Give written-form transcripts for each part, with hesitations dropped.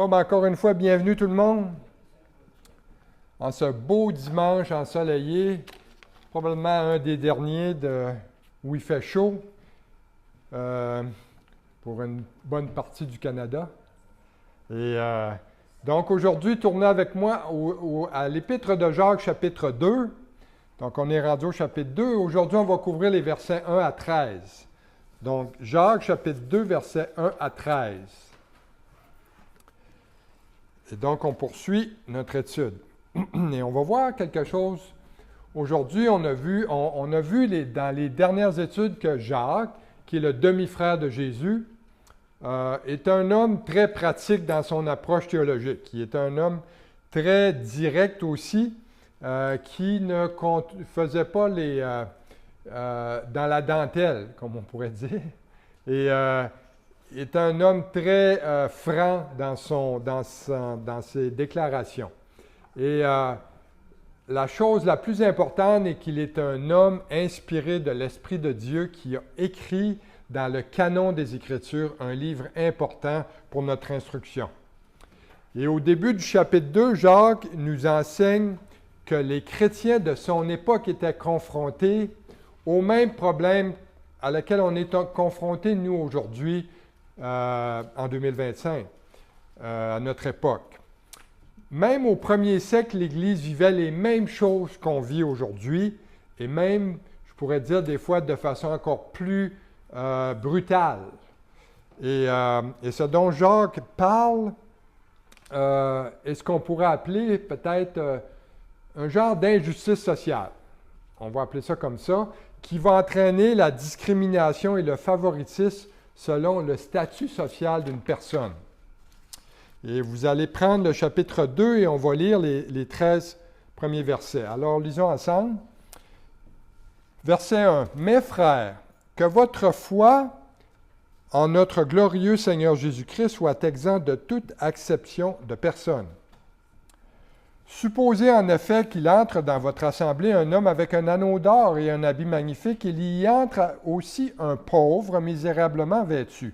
Bon, ben encore une fois, bienvenue tout le monde. En ce beau dimanche ensoleillé, probablement un des derniers où il fait chaud pour une bonne partie du Canada. Et donc aujourd'hui, tournez avec moi à l'Épître de Jacques, chapitre 2. Donc on est rendu au chapitre 2. Aujourd'hui, on va couvrir les versets 1 à 13. Donc Jacques, chapitre 2, versets 1 à 13. Et donc, on poursuit notre étude. Et on va voir quelque chose. Aujourd'hui, on a vu dans les dernières études que Jacques, qui est le demi-frère de Jésus, est un homme très pratique dans son approche théologique. Il est un homme très direct aussi, qui ne faisait pas dans la dentelle, comme on pourrait dire. Et est un homme très franc dans ses déclarations. Et la chose la plus importante est qu'il est un homme inspiré de l'Esprit de Dieu qui a écrit dans le canon des Écritures un livre important pour notre instruction. Et au début du chapitre 2, Jacques nous enseigne que les chrétiens de son époque étaient confrontés aux mêmes problèmes à lesquels on est confrontés, nous, aujourd'hui, en 2025, à notre époque. Même au premier siècle, l'Église vivait les mêmes choses qu'on vit aujourd'hui, et même, je pourrais dire des fois, de façon encore plus brutale. Et ce dont Jacques parle est ce qu'on pourrait appeler peut-être un genre d'injustice sociale. On va appeler ça comme ça, qui va entraîner la discrimination et le favoritisme selon le statut social d'une personne. Et vous allez prendre le chapitre 2 et on va lire les 13 premiers versets. Alors, lisons ensemble. Verset 1. « Mes frères, que votre foi en notre glorieux Seigneur Jésus-Christ soit exempte de toute acception de personne. Supposez en effet qu'il entre dans votre assemblée un homme avec un anneau d'or et un habit magnifique, il y entre aussi un pauvre misérablement vêtu.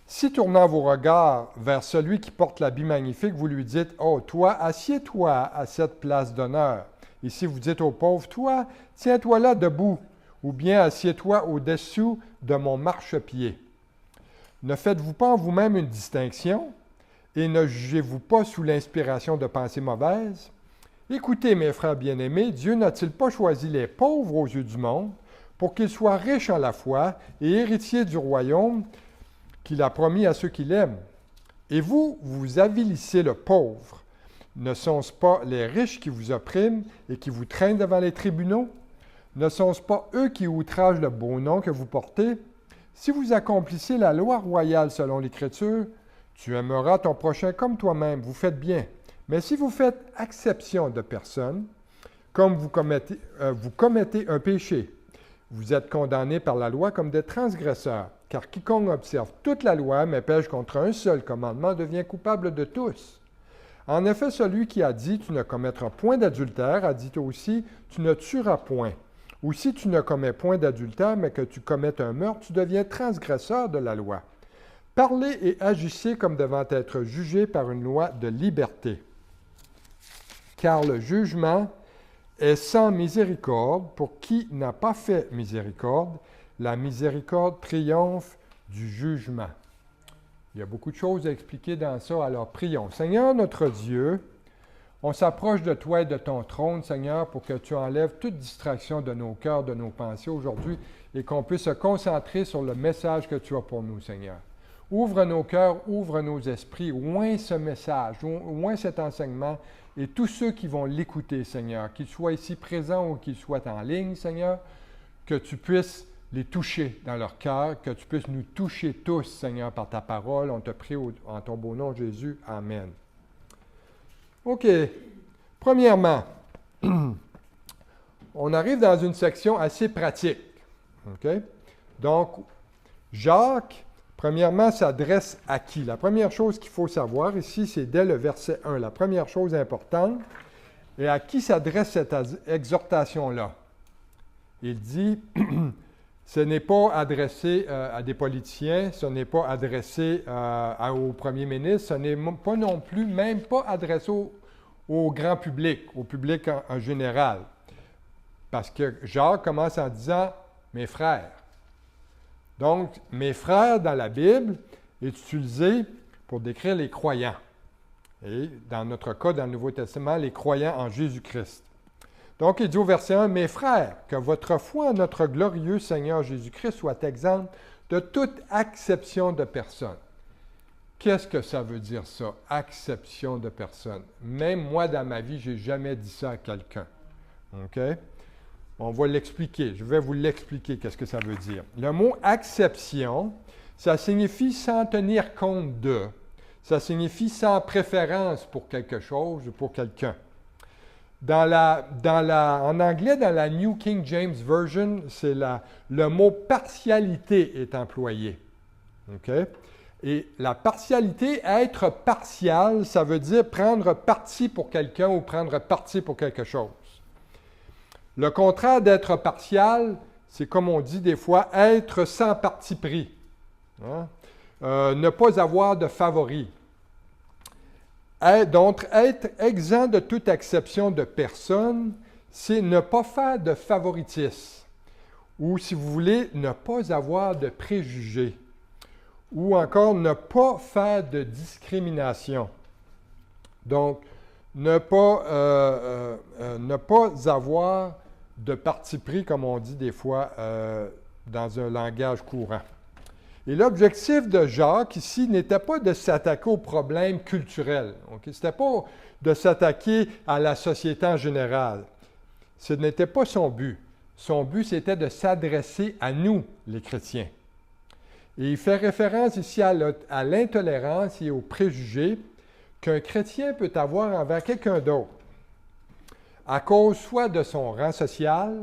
Si tournant vos regards vers celui qui porte l'habit magnifique, vous lui dites « Oh, toi, assieds-toi à cette place d'honneur. » Et si vous dites au pauvre « Toi, tiens-toi là debout. » Ou bien « Assieds-toi au-dessous de mon marchepied. » Ne faites-vous pas en vous-même une distinction? Et ne jugez-vous pas sous l'inspiration de pensées mauvaises? Écoutez, mes frères bien-aimés, Dieu n'a-t-il pas choisi les pauvres aux yeux du monde pour qu'ils soient riches en la foi et héritiers du royaume qu'il a promis à ceux qui l'aiment? Et vous, vous avilissez le pauvre. Ne sont-ce pas les riches qui vous oppriment et qui vous traînent devant les tribunaux? Ne sont-ce pas eux qui outragent le beau nom que vous portez? Si vous accomplissez la loi royale selon l'Écriture, tu aimeras ton prochain comme toi-même, vous faites bien. Mais si vous faites exception de personne, comme vous commettez un péché, vous êtes condamnés par la loi comme des transgresseurs, car quiconque observe toute la loi mais pêche contre un seul commandement devient coupable de tous. En effet, celui qui a dit « Tu ne commettras point d'adultère » a dit aussi « Tu ne tueras point ». Ou si tu ne commets point d'adultère mais que tu commettes un meurtre, tu deviens transgresseur de la loi. Parlez et agissez comme devant être jugés par une loi de liberté. Car le jugement est sans miséricorde pour qui n'a pas fait miséricorde. La miséricorde triomphe du jugement. Il y a beaucoup de choses à expliquer dans ça, alors prions. Seigneur notre Dieu, on s'approche de toi et de ton trône, Seigneur, pour que tu enlèves toute distraction de nos cœurs, de nos pensées aujourd'hui, et qu'on puisse se concentrer sur le message que tu as pour nous, Seigneur. Ouvre nos cœurs, ouvre nos esprits, oint ce message, oint cet enseignement, et tous ceux qui vont l'écouter, Seigneur, qu'ils soient ici présents ou qu'ils soient en ligne, Seigneur, que tu puisses les toucher dans leur cœur, que tu puisses nous toucher tous, Seigneur, par ta parole. On te prie en ton beau nom, Jésus. Amen. OK. Premièrement, on arrive dans une section assez pratique. OK? Donc, Jacques, premièrement, s'adresse à qui? La première chose qu'il faut savoir ici, c'est dès le verset 1. La première chose importante, et à qui s'adresse cette exhortation-là? Il dit Ce n'est pas adressé à des politiciens, ce n'est pas adressé au premier ministre, ce n'est pas non plus, même pas adressé au grand public, au public en général. Parce que Jacques commence en disant « mes frères ». Donc, « mes frères » dans la Bible est utilisé pour décrire les croyants. Et dans notre cas, dans le Nouveau Testament, les croyants en Jésus-Christ. Donc, il dit au verset 1, « Mes frères, que votre foi en notre glorieux Seigneur Jésus-Christ soit exempte de toute acception de personne. » Qu'est-ce que ça veut dire ça, acception de personne? Même moi, dans ma vie, je n'ai jamais dit ça à quelqu'un. OK? On va l'expliquer. Je vais vous l'expliquer, qu'est-ce que ça veut dire. Le mot « acception », ça signifie sans tenir compte de. Ça signifie sans préférence pour quelque chose ou pour quelqu'un. En anglais, dans la New King James Version, le mot partialité est employé. OK? Et la partialité, être partial, ça veut dire prendre parti pour quelqu'un ou prendre parti pour quelque chose. Le contraire d'être partial, c'est comme on dit des fois, être sans parti pris. Hein? Ne pas avoir de favoris. Donc, être exempt de toute acception de personne, c'est ne pas faire de favoritisme. Ou, si vous voulez, ne pas avoir de préjugés. Ou encore, ne pas faire de discrimination. Donc, ne pas avoir de parti pris, comme on dit des fois dans un langage courant. Et l'objectif de Jacques ici n'était pas de s'attaquer aux problèmes culturels. Okay? Ce n'était pas de s'attaquer à la société en général. Ce n'était pas son but. Son but, c'était de s'adresser à nous, les chrétiens. Et il fait référence ici à l'intolérance et aux préjugés qu'un chrétien peut avoir envers quelqu'un d'autre, à cause soit de son rang social,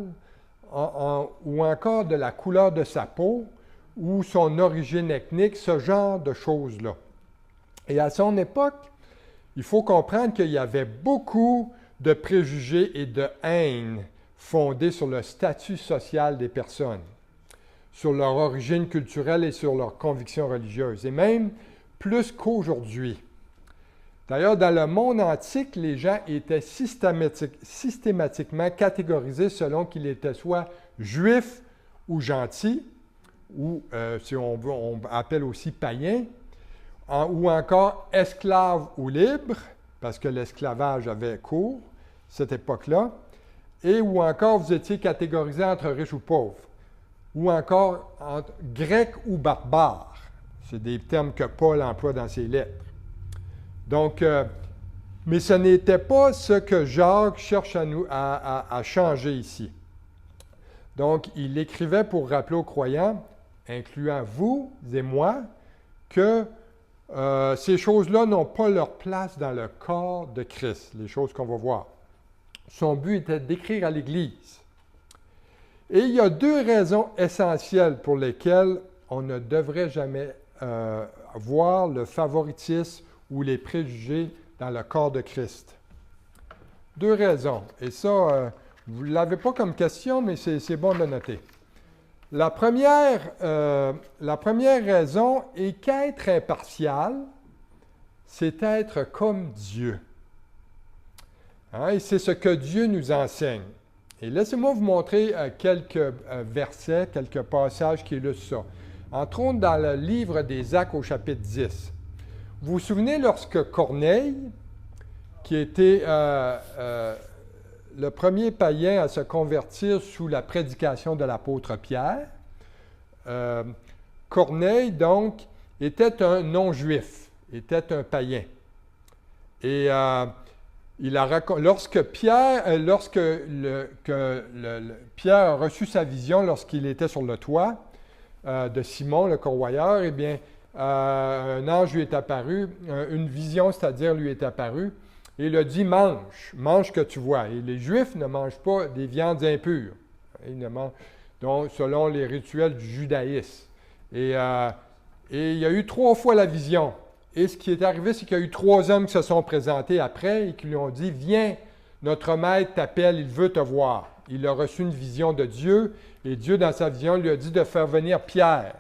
ou encore de la couleur de sa peau, ou son origine ethnique, ce genre de choses-là. Et à son époque, il faut comprendre qu'il y avait beaucoup de préjugés et de haine fondés sur le statut social des personnes, sur leur origine culturelle et sur leurs convictions religieuses, et même plus qu'aujourd'hui. D'ailleurs, dans le monde antique, les gens étaient systématiquement catégorisés selon qu'ils étaient soit juifs ou gentils, ou, si on veut, on appelle aussi païens, ou encore esclaves ou libres, parce que l'esclavage avait cours, cette époque-là, et ou encore vous étiez catégorisé entre riches ou pauvres, ou encore entre grecs ou barbares. C'est des termes que Paul emploie dans ses lettres. Donc, mais ce n'était pas ce que Jacques cherche à changer ici. Donc, il écrivait pour rappeler aux croyants, incluant vous et moi, que ces choses-là n'ont pas leur place dans le corps de Christ, les choses qu'on va voir. Son but était d'écrire à l'Église. Et il y a deux raisons essentielles pour lesquelles on ne devrait jamais voir le favoritisme ou les préjugés dans le corps de Christ. Deux raisons. Et ça, vous ne l'avez pas comme question, mais c'est bon de le noter. La première raison est qu'être impartial, c'est être comme Dieu. Hein? Et c'est ce que Dieu nous enseigne. Et laissez-moi vous montrer quelques versets, quelques passages qui illustrent ça. Entre autres, dans le livre des Actes au chapitre 10. Vous vous souvenez lorsque Corneille, qui était le premier païen à se convertir sous la prédication de l'apôtre Pierre, Corneille, donc, était un non-juif, était un païen. Et lorsque Pierre a reçu sa vision lorsqu'il était sur le toit de Simon, le corroyeur, eh bien, un ange lui est apparu, une vision, c'est-à-dire lui est apparue, et il a dit « mange que tu vois ». Et les Juifs ne mangent pas des viandes impures. Ils ne mangent, donc, selon les rituels du judaïsme. Et il y a eu 3 fois la vision. Et ce qui est arrivé, c'est qu'il y a eu 3 hommes qui se sont présentés après et qui lui ont dit « Viens, notre maître t'appelle, il veut te voir ». il a reçu une vision de Dieu, et Dieu, dans sa vision, lui a dit de faire venir Pierre.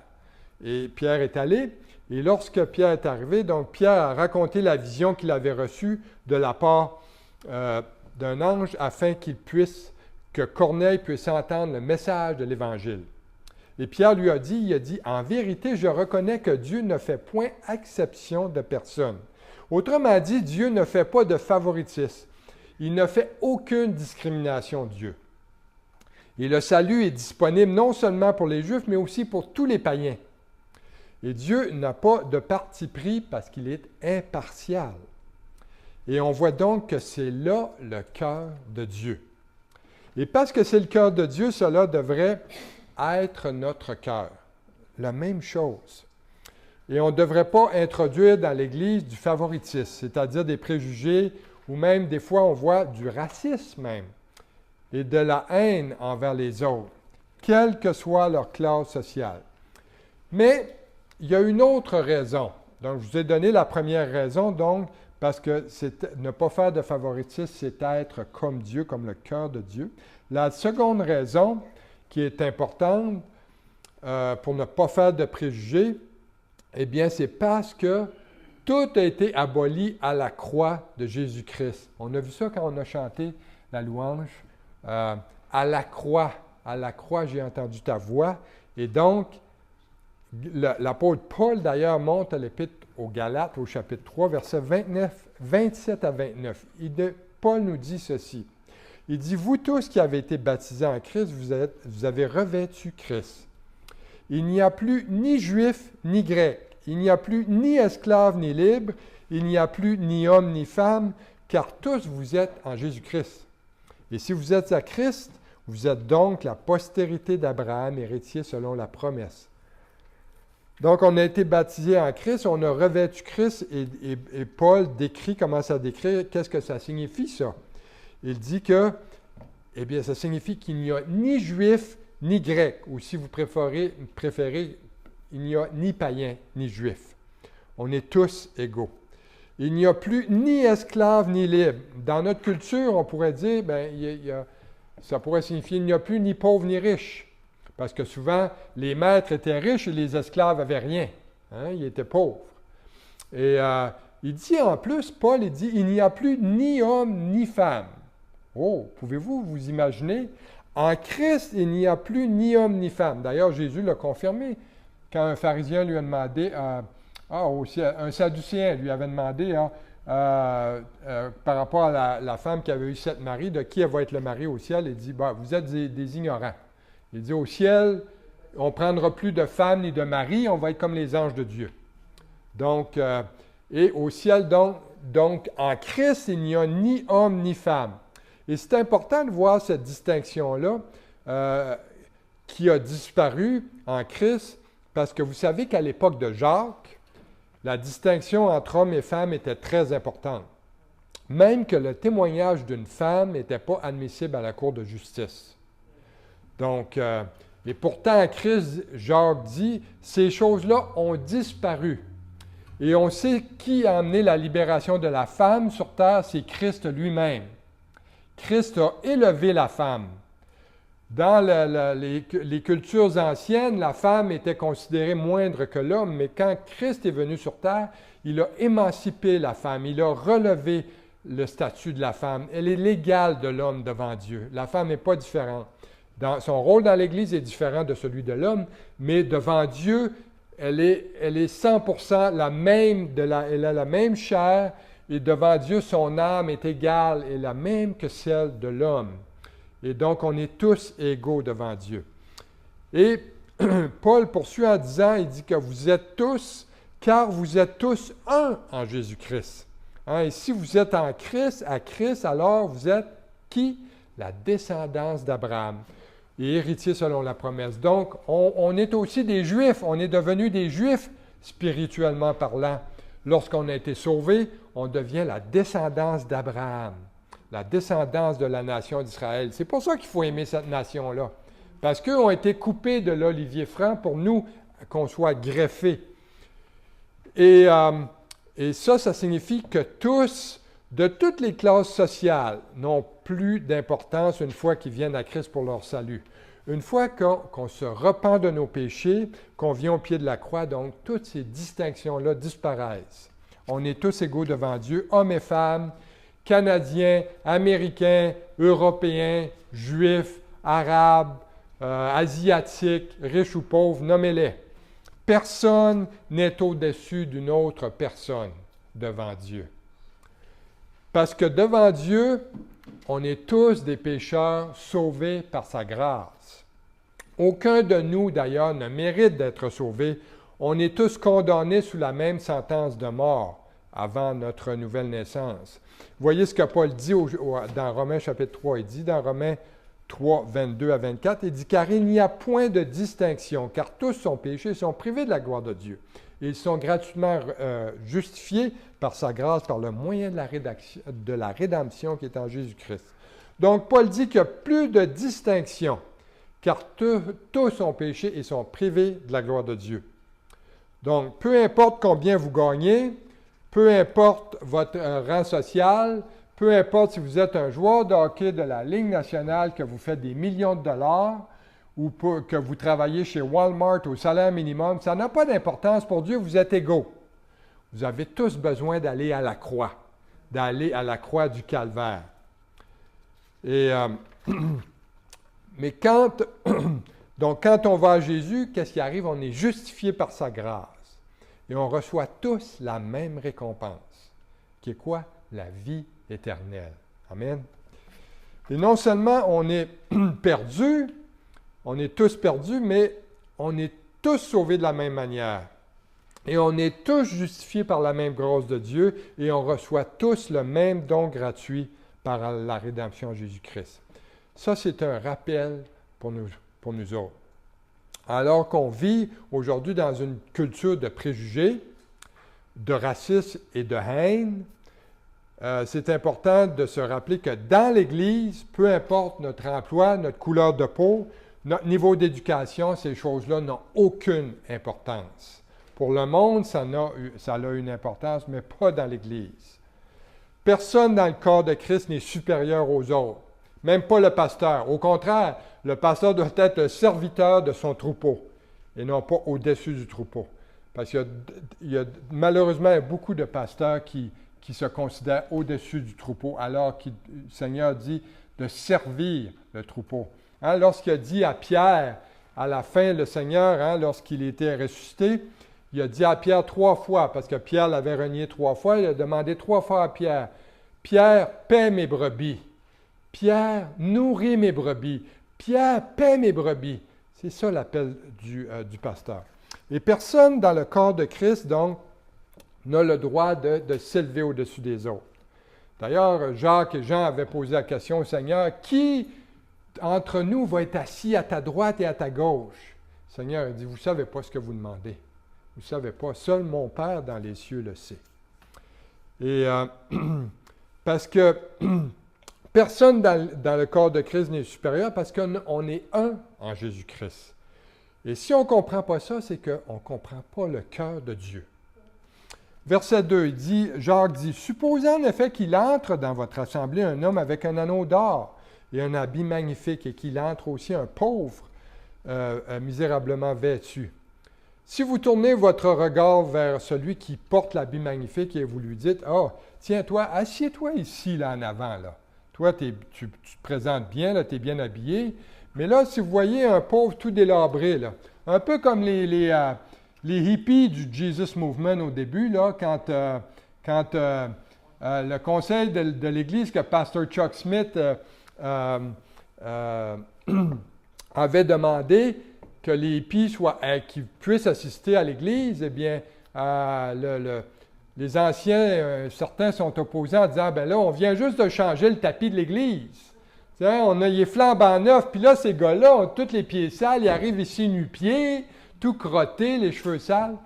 Et Pierre est allé, et lorsque Pierre est arrivé, donc Pierre a raconté la vision qu'il avait reçue de la part d'un ange, afin que Corneille puisse entendre le message de l'Évangile. Et Pierre lui a dit, en vérité, je reconnais que Dieu ne fait point exception de personne. Autrement dit, Dieu ne fait pas de favoritisme. Il ne fait aucune discrimination, Dieu. Et le salut est disponible non seulement pour les Juifs, mais aussi pour tous les païens. Et Dieu n'a pas de parti pris parce qu'il est impartial. Et on voit donc que c'est là le cœur de Dieu. Et parce que c'est le cœur de Dieu, cela devrait être notre cœur. La même chose. Et on ne devrait pas introduire dans l'Église du favoritisme, c'est-à-dire des préjugés, ou même des fois on voit du racisme même, et de la haine envers les autres, quelle que soit leur classe sociale. Mais il y a une autre raison. Donc, je vous ai donné la première raison, donc, parce que ne pas faire de favoritisme, c'est être comme Dieu, comme le cœur de Dieu. La seconde raison, qui est importante pour ne pas faire de préjugés, eh bien, c'est parce que tout a été aboli à la croix de Jésus-Christ. On a vu ça quand on a chanté la louange. À la croix, j'ai entendu ta voix. Et donc, l'apôtre Paul, d'ailleurs, monte à l'Épître aux Galates, au chapitre 3, versets 27 à 29. Paul nous dit ceci. Il dit, « Vous tous qui avez été baptisés en Christ, vous avez revêtu Christ. Il n'y a plus ni juif ni grec. Il n'y a plus ni esclave ni libre. Il n'y a plus ni homme ni femme, car tous vous êtes en Jésus-Christ. Et si vous êtes à Christ, vous êtes donc la postérité d'Abraham, héritier selon la promesse. » Donc, on a été baptisé en Christ, on a revêtu Christ, et Paul commence à décrire qu'est-ce que ça signifie, ça. Il dit que, eh bien, ça signifie qu'il n'y a ni juif, ni grec, ou si vous préférez, il n'y a ni païen, ni juif. On est tous égaux. Il n'y a plus ni esclave, ni libre. Dans notre culture, on pourrait dire, ça pourrait signifier qu'il n'y a plus ni pauvre, ni riche. Parce que souvent, les maîtres étaient riches et les esclaves n'avaient rien. Hein? Ils étaient pauvres. Et il dit en plus, Paul, il dit, il n'y a plus ni homme ni femme. Oh, pouvez-vous vous imaginer? En Christ, il n'y a plus ni homme ni femme. D'ailleurs, Jésus l'a confirmé. Quand un pharisien lui a demandé, un sadducéen lui avait demandé par rapport à la femme qui avait eu 7 maris, de qui elle va être le mari au ciel, il dit, vous êtes des ignorants. Il dit, au ciel, on ne prendra plus de femme ni de mari, on va être comme les anges de Dieu. Donc, et au ciel, donc, en Christ, il n'y a ni homme ni femme. Et c'est important de voir cette distinction-là qui a disparu en Christ, parce que vous savez qu'à l'époque de Jacques, la distinction entre hommes et femmes était très importante. Même que le témoignage d'une femme n'était pas admissible à la cour de justice. Donc, et pourtant, en Christ, Jacques dit, ces choses-là ont disparu. Et on sait qui a amené la libération de la femme sur terre, c'est Christ lui-même. Christ a élevé la femme. Dans les cultures anciennes, la femme était considérée moindre que l'homme, mais quand Christ est venu sur terre, il a émancipé la femme, il a relevé le statut de la femme. Elle est l'égale de l'homme devant Dieu. La femme n'est pas différente. Son rôle dans l'Église est différent de celui de l'homme, mais devant Dieu, elle est 100% la même, elle a la même chair, et devant Dieu, son âme est égale et la même que celle de l'homme. Et donc, on est tous égaux devant Dieu. Et Paul poursuit en disant, il dit que vous êtes tous, car vous êtes tous un en Jésus-Christ. Hein? Et si vous êtes en Christ, à Christ, alors vous êtes qui? La descendance d'Abraham et héritier selon la promesse. Donc, on est aussi des Juifs, on est devenus des Juifs spirituellement parlant. Lorsqu'on a été sauvés, on devient la descendance d'Abraham, la descendance de la nation d'Israël. C'est pour ça qu'il faut aimer cette nation-là, parce qu'eux ont été coupés de l'olivier franc pour nous, qu'on soit greffés. Et ça signifie que tous de toutes les classes sociales n'ont plus d'importance une fois qu'ils viennent à Christ pour leur salut. Une fois qu'on se repent de nos péchés, qu'on vient au pied de la croix, donc toutes ces distinctions-là disparaissent. On est tous égaux devant Dieu, hommes et femmes, Canadiens, Américains, Européens, Juifs, Arabes, Asiatiques, riches ou pauvres, nommez-les. Personne n'est au-dessus d'une autre personne devant Dieu. Parce que devant Dieu, on est tous des pécheurs sauvés par sa grâce. Aucun de nous, d'ailleurs, ne mérite d'être sauvé. On est tous condamnés sous la même sentence de mort avant notre nouvelle naissance. Voyez ce que Paul dit dans Romains chapitre 3. Il dit dans Romains 3, 22 à 24, il dit « Car il n'y a point de distinction, car tous sont péchés, sont privés de la gloire de Dieu. Ils sont gratuitement justifiés par sa grâce, par le moyen de la rédemption qui est en Jésus-Christ. » Donc, Paul dit qu'il n'y a plus de distinction, car tous ont péché et sont privés de la gloire de Dieu. Donc, peu importe combien vous gagnez, peu importe votre rang social, peu importe si vous êtes un joueur de hockey de la Ligue nationale, que vous faites des millions de dollars, ou que vous travaillez chez Walmart au salaire minimum, ça n'a pas d'importance pour Dieu, vous êtes égaux. Vous avez tous besoin d'aller à la croix du calvaire. Et, mais quand on va à Jésus, qu'est-ce qui arrive? On est justifié par sa grâce. Et on reçoit tous la même récompense, qui est quoi? La vie éternelle. Amen. Et non seulement on est perdus, on est tous perdus, mais on est tous sauvés de la même manière. Et on est tous justifiés par la même grâce de Dieu et on reçoit tous le même don gratuit par la rédemption en Jésus-Christ. Ça, c'est un rappel pour nous autres. Alors qu'on vit aujourd'hui dans une culture de préjugés, de racisme et de haine, c'est important de se rappeler que dans l'Église, peu importe notre emploi, notre couleur de peau, notre niveau d'éducation, ces choses-là n'ont aucune importance. Pour le monde, ça a une importance, mais pas dans l'Église. Personne dans le corps de Christ n'est supérieur aux autres, même pas le pasteur. Au contraire, le pasteur doit être le serviteur de son troupeau et non pas au-dessus du troupeau. Parce qu'il y a malheureusement beaucoup de pasteurs qui se considèrent au-dessus du troupeau, alors que le Seigneur dit de servir le troupeau. Hein, lorsqu'il a dit à Pierre, à la fin, le Seigneur, lorsqu'il était ressuscité, il a dit à Pierre 3 fois, parce que Pierre l'avait renié 3 fois, il a demandé 3 fois à Pierre, « Pierre, paie mes brebis. Pierre, nourris mes brebis. Pierre, paie mes brebis. » C'est ça l'appel du pasteur. Et personne dans le corps de Christ, donc, n'a le droit de s'élever au-dessus des autres. D'ailleurs, Jacques et Jean avaient posé la question au Seigneur, « Qui entre nous va être assis à ta droite et à ta gauche? » Le Seigneur a dit, « Vous ne savez pas ce que vous demandez. Vous ne savez pas. Seul mon Père dans les cieux le sait. » Et parce que personne dans le corps de Christ n'est supérieur parce qu'on est un en Jésus-Christ. Et si on ne comprend pas ça, c'est qu'on ne comprend pas le cœur de Dieu. Verset 2, Jacques dit, « Supposez en effet qu'il entre dans votre assemblée un homme avec un anneau d'or et un habit magnifique, et qu'il entre aussi un pauvre, misérablement vêtu. Si vous tournez votre regard vers celui qui porte l'habit magnifique et vous lui dites, « Ah, tiens, toi, assieds-toi ici, là, en avant, là. Toi, tu te présentes bien, là, tu es bien habillé. Mais là, si vous voyez un pauvre tout délabré, là, un peu comme les hippies du Jesus Movement au début, là, quand le conseil de l'Église que Pasteur Chuck Smith avait demandé que les hippies qu'ils puissent assister à l'Église, eh bien, les anciens, certains sont opposés en disant, ben là, on vient juste de changer le tapis de l'Église. Il est flambant neuf, puis là, ces gars-là ont tous les pieds sales, ils arrivent ici nu-pieds, tout crottés, les cheveux sales.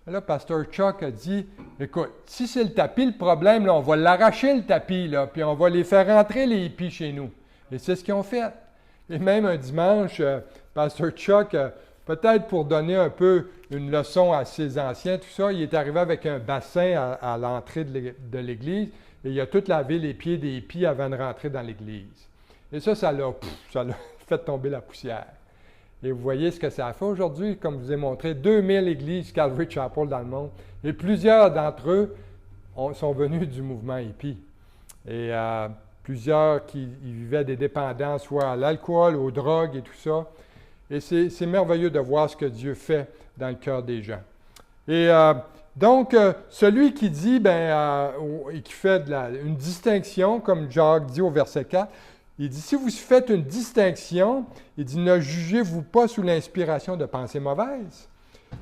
Et là, Pasteur Chuck a dit, écoute, si c'est le tapis, le problème, là, on va l'arracher le tapis, là, puis on va les faire rentrer les hippies chez nous. Et c'est ce qu'ils ont fait. Et même un dimanche, Pasteur Chuck, peut-être pour donner un peu une leçon à ses anciens, tout ça, il est arrivé avec un bassin à l'entrée de l'Église. et il a tout lavé les pieds des hippies avant de rentrer dans l'Église. Et ça l'a fait tomber la poussière. Et vous voyez ce que ça a fait aujourd'hui, comme je vous ai montré, 2000 églises Calvary Chapel dans le monde, et plusieurs d'entre eux sont venus du mouvement hippie. Et plusieurs qui vivaient des dépendances, soit à l'alcool, aux drogues et tout ça. Et c'est merveilleux de voir ce que Dieu fait dans le cœur des gens. Et donc, celui qui dit, et qui fait une distinction, comme Jacques dit au verset 4, il dit, si vous faites une distinction, il dit, ne jugez-vous pas sous l'inspiration de pensées mauvaises.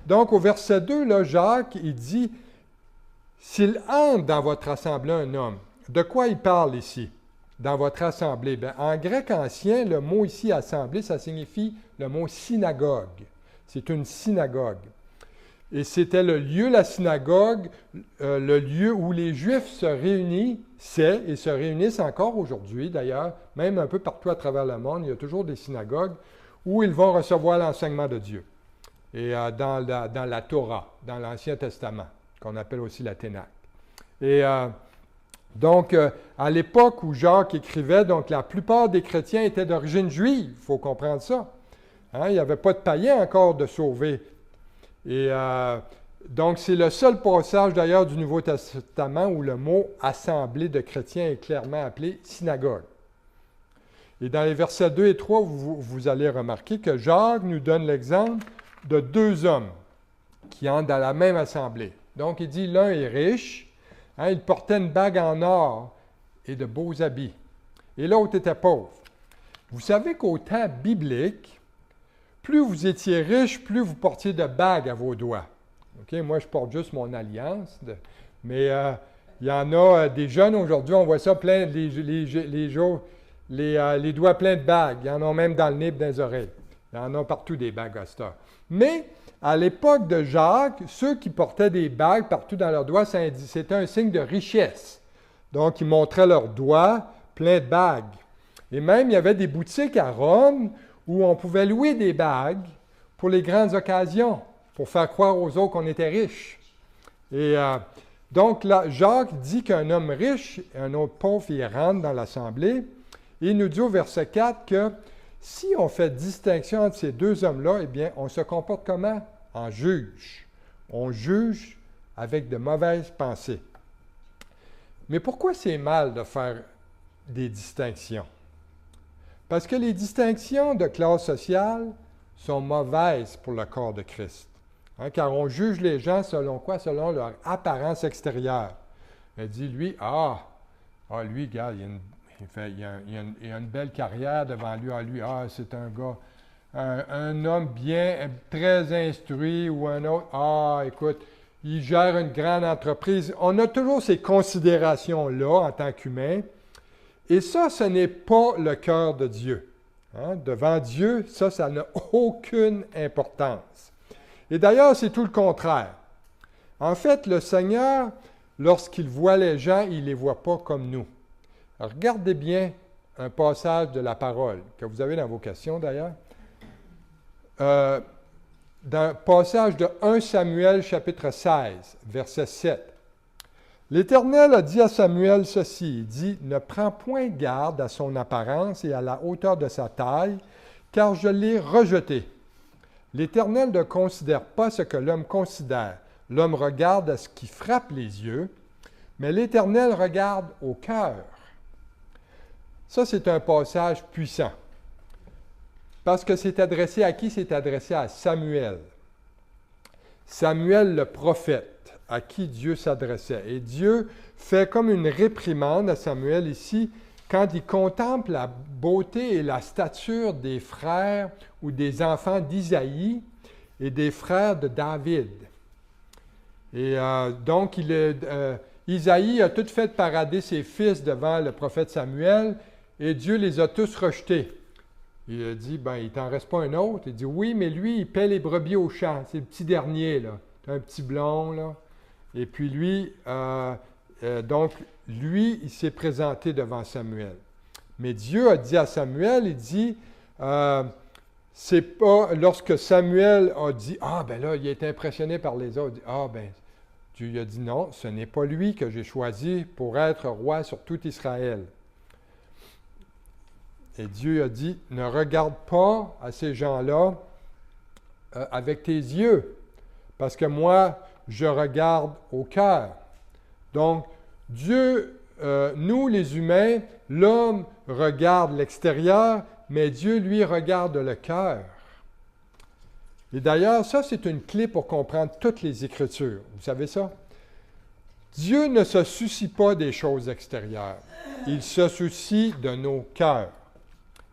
Donc, au verset 2, là, Jacques, il dit, s'il entre dans votre assemblée un homme, de quoi il parle ici, dans votre assemblée? Bien, en grec ancien, le mot ici, assemblée, ça signifie le mot synagogue. C'est une synagogue. Et c'était le lieu, la synagogue, le lieu où les Juifs se réunissaient et se réunissent encore aujourd'hui, d'ailleurs, même un peu partout à travers le monde, il y a toujours des synagogues où ils vont recevoir l'enseignement de Dieu. Et dans la Torah, dans l'Ancien Testament, qu'on appelle aussi la Ténach. Et donc, à l'époque où Jacques écrivait, donc la plupart des chrétiens étaient d'origine juive, il faut comprendre ça. Hein, il n'y avait pas de païens encore de sauvés. Et donc, c'est le seul passage d'ailleurs du Nouveau Testament où le mot « assemblée de chrétiens » est clairement appelé « synagogue ». Et dans les versets 2 et 3, vous allez remarquer que Jacques nous donne l'exemple de deux hommes qui entrent dans la même assemblée. Donc, il dit, l'un est riche, hein, il portait une bague en or et de beaux habits, et l'autre était pauvre. Vous savez qu'au temps biblique, plus vous étiez riche, plus vous portiez de bagues à vos doigts. Okay? Moi, je porte juste mon alliance, mais il y en a des jeunes aujourd'hui, on voit ça plein, les doigts pleins de bagues. Il y en a même dans le nez et dans les oreilles. Il y en a partout des bagues à cette heure. Mais à l'époque de Jacques, ceux qui portaient des bagues partout dans leurs doigts, c'était un signe de richesse. Donc, ils montraient leurs doigts pleins de bagues. Et même, il y avait des boutiques à Rome où on pouvait louer des bagues pour les grandes occasions, pour faire croire aux autres qu'on était riche. Et donc, là, Jacques dit qu'un homme riche et un autre pauvre, il rentre dans l'assemblée. Et il nous dit au verset 4 que si on fait distinction entre ces deux hommes-là, eh bien, on se comporte comment? En juge. On juge avec de mauvaises pensées. Mais pourquoi c'est mal de faire des distinctions? Parce que les distinctions de classe sociale sont mauvaises pour le corps de Christ. Hein, car on juge les gens selon quoi? Selon leur apparence extérieure. Elle dit, lui, lui, regarde, il a une belle carrière devant lui. Lui, c'est un gars, un homme bien, très instruit, ou un autre, écoute, il gère une grande entreprise. On a toujours ces considérations-là en tant qu'humain. Et ça, ce n'est pas le cœur de Dieu. Hein? Devant Dieu, ça n'a aucune importance. Et d'ailleurs, c'est tout le contraire. En fait, le Seigneur, lorsqu'il voit les gens, il ne les voit pas comme nous. Alors, regardez bien un passage de la parole, que vous avez dans vos questions d'ailleurs. Dans le passage de 1 Samuel, chapitre 16, verset 7. L'Éternel a dit à Samuel ceci, il dit, « Ne prends point garde à son apparence et à la hauteur de sa taille, car je l'ai rejeté. L'Éternel ne considère pas ce que l'homme considère. L'homme regarde à ce qui frappe les yeux, mais l'Éternel regarde au cœur. » Ça, c'est un passage puissant. Parce que c'est adressé à qui? C'est adressé à Samuel. Samuel le prophète, à qui Dieu s'adressait. Et Dieu fait comme une réprimande à Samuel ici, quand il contemple la beauté et la stature des frères ou des enfants d'Isaïe et des frères de David. Et donc, Isaïe a tout fait parader ses fils devant le prophète Samuel, et Dieu les a tous rejetés. Il a dit, il t'en reste pas un autre. Il dit, oui, mais lui, il paie les brebis au champ. C'est le petit dernier, là. C'est un petit blond, là. Et puis lui, il s'est présenté devant Samuel. Mais Dieu a dit à Samuel, il dit, c'est pas, lorsque Samuel a dit, là, il a été impressionné par les autres, il dit, Dieu lui a dit non, ce n'est pas lui que j'ai choisi pour être roi sur tout Israël. Et Dieu a dit, ne regarde pas à ces gens-là avec tes yeux, parce que moi, je regarde au cœur. Donc, Dieu, nous les humains, l'homme regarde l'extérieur, mais Dieu, lui, regarde le cœur. Et d'ailleurs, ça, c'est une clé pour comprendre toutes les Écritures. Vous savez ça? Dieu ne se soucie pas des choses extérieures. Il se soucie de nos cœurs.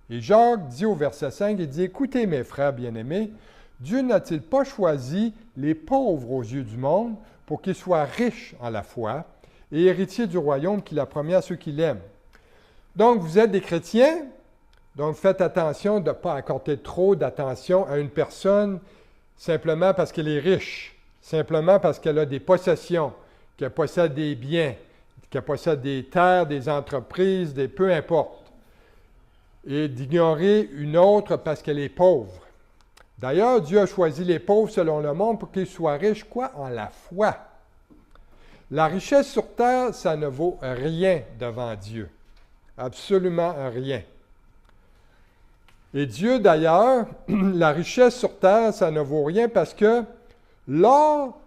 Et Jacques dit au verset 5, il dit, « Écoutez mes frères bien-aimés, Dieu n'a-t-il pas choisi les pauvres aux yeux du monde pour qu'ils soient riches en la foi et héritiers du royaume qu'il a promis à ceux qui l'aiment? » Donc, vous êtes des chrétiens, donc faites attention de ne pas accorder trop d'attention à une personne simplement parce qu'elle est riche, simplement parce qu'elle a des possessions, qu'elle possède des biens, qu'elle possède des terres, des entreprises, peu importe, et d'ignorer une autre parce qu'elle est pauvre. D'ailleurs, Dieu a choisi les pauvres selon le monde pour qu'ils soient riches, quoi? En la foi. La richesse sur terre, ça ne vaut rien devant Dieu. Absolument rien. Et Dieu, d'ailleurs, la richesse sur terre, ça ne vaut rien parce que l'or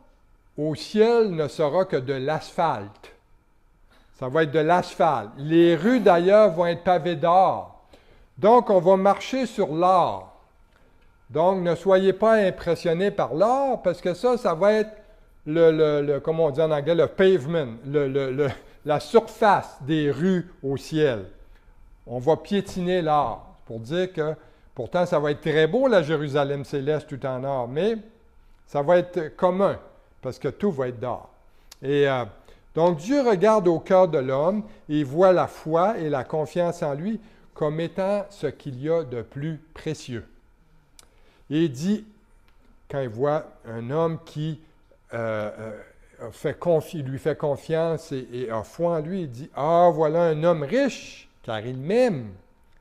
au ciel ne sera que de l'asphalte. Ça va être de l'asphalte. Les rues, d'ailleurs, vont être pavées d'or. Donc, on va marcher sur l'or. Donc, ne soyez pas impressionnés par l'or, parce que ça va être comment on dit en anglais, le pavement, la surface des rues au ciel. On va piétiner l'or pour dire que, pourtant, ça va être très beau, la Jérusalem céleste tout en or, mais ça va être commun, parce que tout va être d'or. Et donc, Dieu regarde au cœur de l'homme et voit la foi et la confiance en lui comme étant ce qu'il y a de plus précieux. Et il dit, quand il voit un homme qui lui fait confiance et a foi en lui, il dit, « Ah, voilà un homme riche, car il m'aime.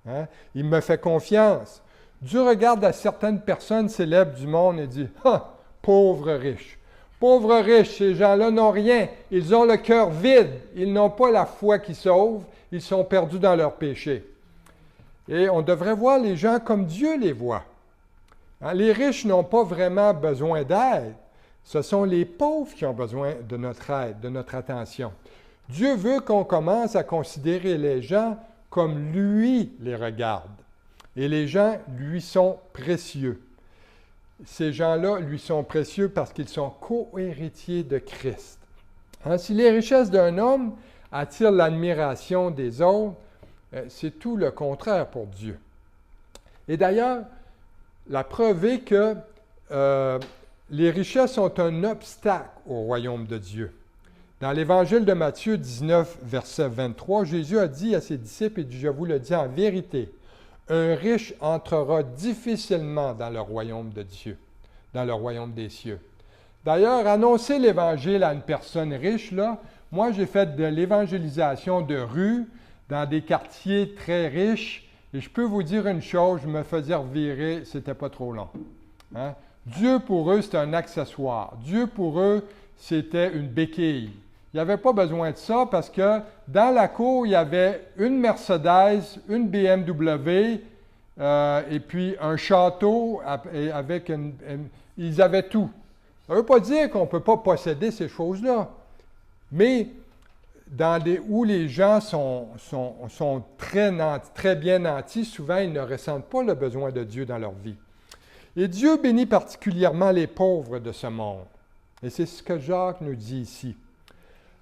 Hein? Il me fait confiance. » Dieu regarde à certaines personnes célèbres du monde et dit, « Ah, pauvre riche. Pauvres riches, ces gens-là n'ont rien. Ils ont le cœur vide. Ils n'ont pas la foi qui sauve. Ils sont perdus dans leurs péchés. » Et on devrait voir les gens comme Dieu les voit. Hein? Les riches n'ont pas vraiment besoin d'aide. Ce sont les pauvres qui ont besoin de notre aide, de notre attention. Dieu veut qu'on commence à considérer les gens comme lui les regarde. Et les gens lui sont précieux. Ces gens-là lui sont précieux parce qu'ils sont co-héritiers de Christ. Hein? Si les richesses d'un homme attirent l'admiration des autres, c'est tout le contraire pour Dieu. Et d'ailleurs, la preuve est que les richesses sont un obstacle au royaume de Dieu. Dans l'Évangile de Matthieu 19, verset 23, Jésus a dit à ses disciples, il dit, « Je vous le dis en vérité, un riche entrera difficilement dans le royaume de Dieu, dans le royaume des cieux. » D'ailleurs, annoncer l'Évangile à une personne riche, là, moi j'ai fait de l'évangélisation de rue dans des quartiers très riches, et je peux vous dire une chose, je me faisais revirer, c'était pas trop long. Hein? Dieu pour eux, c'était un accessoire. Dieu pour eux, c'était une béquille. Il n'y avait pas besoin de ça parce que dans la cour, il y avait une Mercedes, une BMW et puis un château avec ils avaient tout. Ça ne veut pas dire qu'on ne peut pas posséder ces choses-là. Mais où les gens sont très bien nantis, souvent ils ne ressentent pas le besoin de Dieu dans leur vie. Et Dieu bénit particulièrement les pauvres de ce monde. Et c'est ce que Jacques nous dit ici.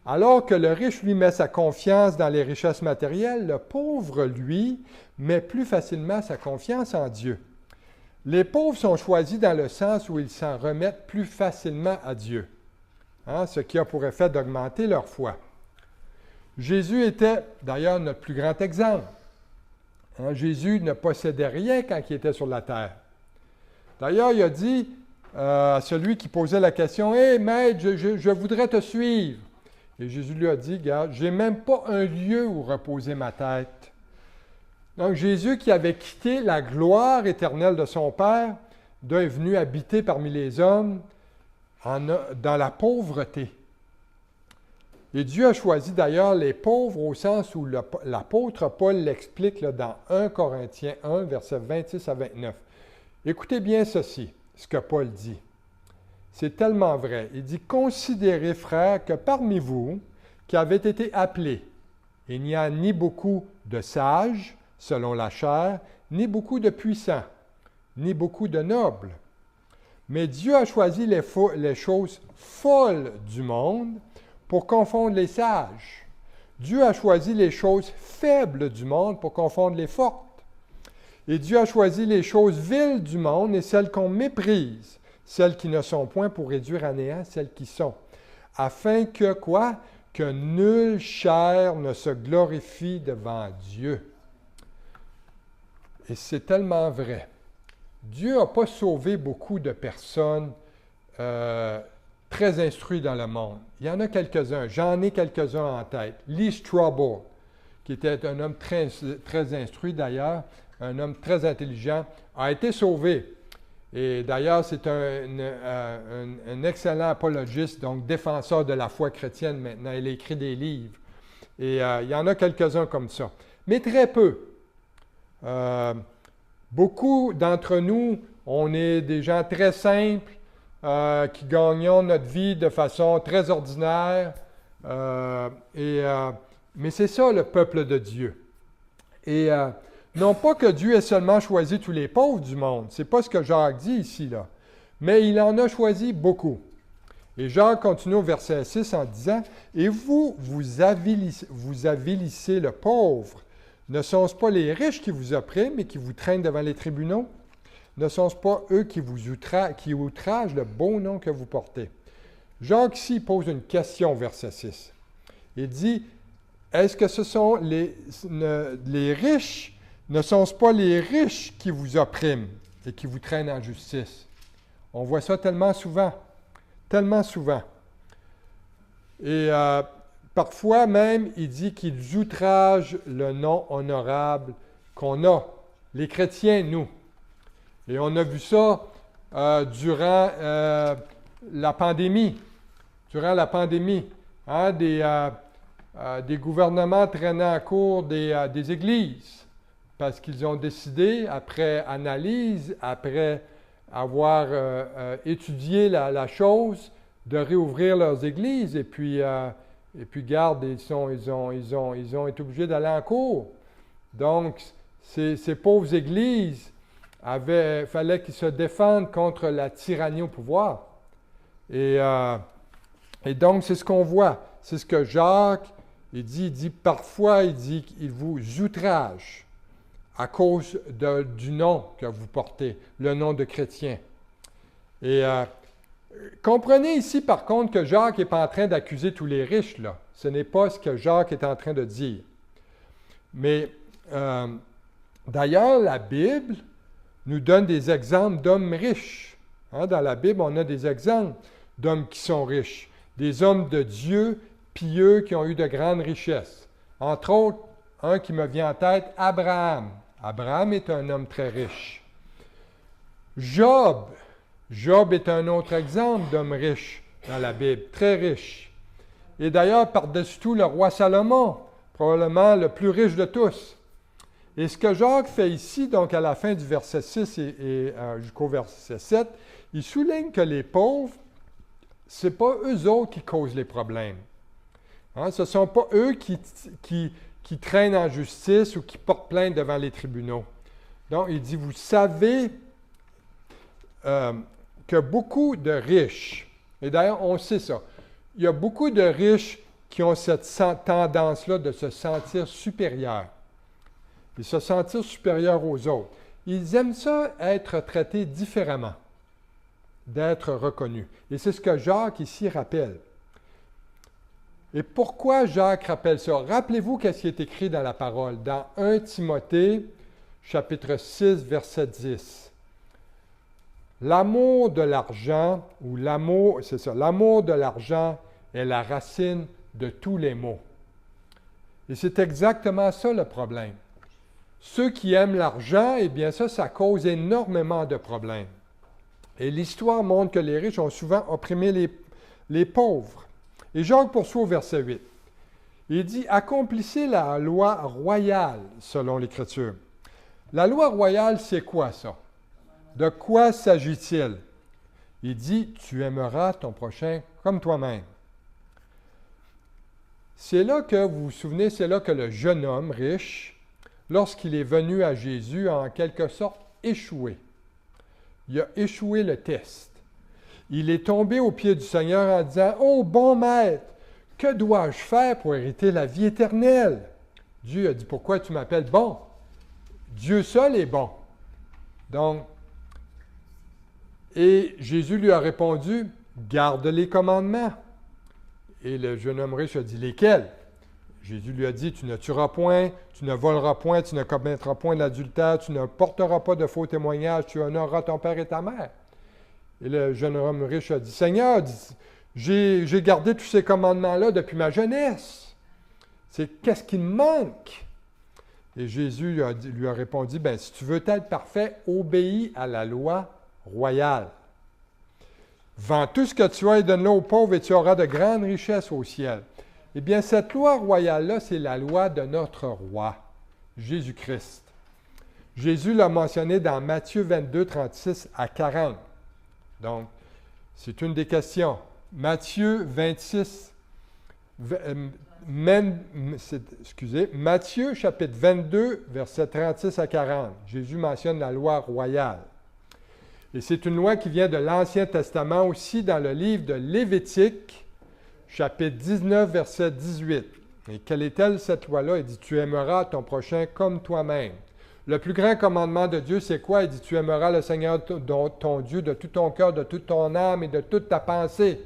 Alors que le riche, lui, met sa confiance dans les richesses matérielles, le pauvre, lui, met plus facilement sa confiance en Dieu. Les pauvres sont choisis dans le sens où ils s'en remettent plus facilement à Dieu, hein, ce qui a pour effet d'augmenter leur foi. Jésus était d'ailleurs notre plus grand exemple. Hein, Jésus ne possédait rien quand il était sur la terre. D'ailleurs, il a dit à celui qui posait la question, « Hé, maître, je voudrais te suivre. » Et Jésus lui a dit, « Regarde, je n'ai même pas un lieu où reposer ma tête. » Donc, Jésus, qui avait quitté la gloire éternelle de son Père, est venu habiter parmi les hommes dans la pauvreté. Et Dieu a choisi d'ailleurs les pauvres au sens où l'apôtre Paul l'explique là, dans 1 Corinthiens 1, versets 26 à 29. Écoutez bien ceci, ce que Paul dit. C'est tellement vrai. Il dit, « Considérez, frères, que parmi vous, qui avez été appelés, il n'y a ni beaucoup de sages, selon la chair, ni beaucoup de puissants, ni beaucoup de nobles. Mais Dieu a choisi les choses folles du monde pour confondre les sages. Dieu a choisi les choses faibles du monde pour confondre les fortes. Et Dieu a choisi les choses viles du monde et celles qu'on méprise, celles qui ne sont point pour réduire à néant celles qui sont, afin que quoi? Que nulle chair ne se glorifie devant Dieu. » Et c'est tellement vrai. Dieu n'a pas sauvé beaucoup de personnes très instruits dans le monde. Il y en a quelques-uns. J'en ai quelques-uns en tête. Lee Strobel, qui était un homme très, très instruit d'ailleurs, un homme très intelligent, a été sauvé. Et d'ailleurs, c'est un excellent apologiste, donc défenseur de la foi chrétienne maintenant. Il écrit des livres. Et il y en a quelques-uns comme ça. Mais très peu. Beaucoup d'entre nous, on est des gens très simples, qui gagnons notre vie de façon très ordinaire. Mais c'est ça le peuple de Dieu. Et non pas que Dieu ait seulement choisi tous les pauvres du monde, c'est pas ce que Jacques dit ici, là. Mais il en a choisi beaucoup. Et Jacques continue au verset 6 en disant, « Et vous avilissez le pauvre. Ne sont-ce pas les riches qui vous oppriment et qui vous traînent devant les tribunaux? Ne sont-ce pas eux qui outragent le beau nom que vous portez? » Jacques ici pose une question, verset 6. Il dit, « Est-ce que ce sont les riches, ne sont-ce pas les riches qui vous oppriment et qui vous traînent en justice? » On voit ça tellement souvent, tellement souvent. Et parfois même, il dit qu'ils outragent le nom honorable qu'on a, les chrétiens, nous. Et on a vu ça durant la pandémie. Durant la pandémie, hein, des gouvernements traînant à court des églises parce qu'ils ont décidé, après analyse, après avoir étudié la chose, de réouvrir leurs églises. Et puis garde, ils ont été obligés d'aller en cours. Donc, ces pauvres églises fallait qu'ils se défendent contre la tyrannie au pouvoir. Et donc, c'est ce qu'on voit. C'est ce que Jacques, il dit parfois, il vous outrage à cause du nom que vous portez, le nom de chrétien. Et comprenez ici, par contre, que Jacques n'est pas en train d'accuser tous les riches, là. Ce n'est pas ce que Jacques est en train de dire. Mais d'ailleurs, la Bible nous donne des exemples d'hommes riches. Hein, dans la Bible, on a des exemples d'hommes qui sont riches, des hommes de Dieu pieux qui ont eu de grandes richesses. Entre autres, un qui me vient en tête, Abraham. Abraham est un homme très riche. Job est un autre exemple d'homme riche dans la Bible, très riche. Et d'ailleurs, par-dessus tout, le roi Salomon, probablement le plus riche de tous. Et ce que Jacques fait ici, donc à la fin du verset 6 et jusqu'au verset 7, il souligne que les pauvres, ce n'est pas eux autres qui causent les problèmes. Hein, ce ne sont pas eux qui traînent en justice ou qui portent plainte devant les tribunaux. Donc, il dit, vous savez que beaucoup de riches, et d'ailleurs, on sait ça, il y a beaucoup de riches qui ont cette tendance-là de se sentir supérieurs. Ils se sentir supérieurs aux autres. Ils aiment ça être traités différemment, d'être reconnus. Et c'est ce que Jacques ici rappelle. Et pourquoi Jacques rappelle ça? Rappelez-vous qu'est-ce qui est écrit dans la parole, dans 1 Timothée, chapitre 6, verset 10. L'amour de l'argent, l'amour de l'argent est la racine de tous les maux. Et c'est exactement ça le problème. Ceux qui aiment l'argent, eh bien ça cause énormément de problèmes. Et l'histoire montre que les riches ont souvent opprimé les pauvres. Et Jacques poursuit au verset 8. Il dit « Accomplissez la loi royale selon l'Écriture ». La loi royale, c'est quoi ça? De quoi s'agit-il? Il dit « Tu aimeras ton prochain comme toi-même ». C'est là que, vous vous souvenez, c'est là que le jeune homme riche, lorsqu'il est venu à Jésus, a en quelque sorte échoué. Il a échoué le test. Il est tombé aux pieds du Seigneur en disant « Oh, bon maître, que dois-je faire pour hériter la vie éternelle? » Dieu a dit « Pourquoi tu m'appelles bon? Dieu seul est bon. » Donc, et Jésus lui a répondu « Garde les commandements. » Et le jeune homme riche a dit « Lesquels? » Jésus lui a dit « Tu ne tueras point, tu ne voleras point, tu ne commettras point d'adultère, tu ne porteras pas de faux témoignages, tu honoreras ton père et ta mère. » Et le jeune homme riche a dit « Seigneur, j'ai gardé tous ces commandements-là depuis ma jeunesse. C'est qu'est-ce qui me manque? » Et Jésus lui a répondu, « Bien, si tu veux être parfait, obéis à la loi royale. Vends tout ce que tu as et donne-le aux pauvres et tu auras de grandes richesses au ciel. » Eh bien, cette loi royale-là, c'est la loi de notre roi, Jésus-Christ. Jésus l'a mentionné dans Matthieu 22, 36 à 40. Donc, c'est une des questions. Matthieu 26, Matthieu chapitre 22, versets 36 à 40. Jésus mentionne la loi royale. Et c'est une loi qui vient de l'Ancien Testament aussi dans le livre de Lévitique, chapitre 19, verset 18. Et quelle est-elle cette loi-là? Il dit, tu aimeras ton prochain comme toi-même. Le plus grand commandement de Dieu, c'est quoi? Il dit, tu aimeras le Seigneur ton Dieu de tout ton cœur, de toute ton âme et de toute ta pensée.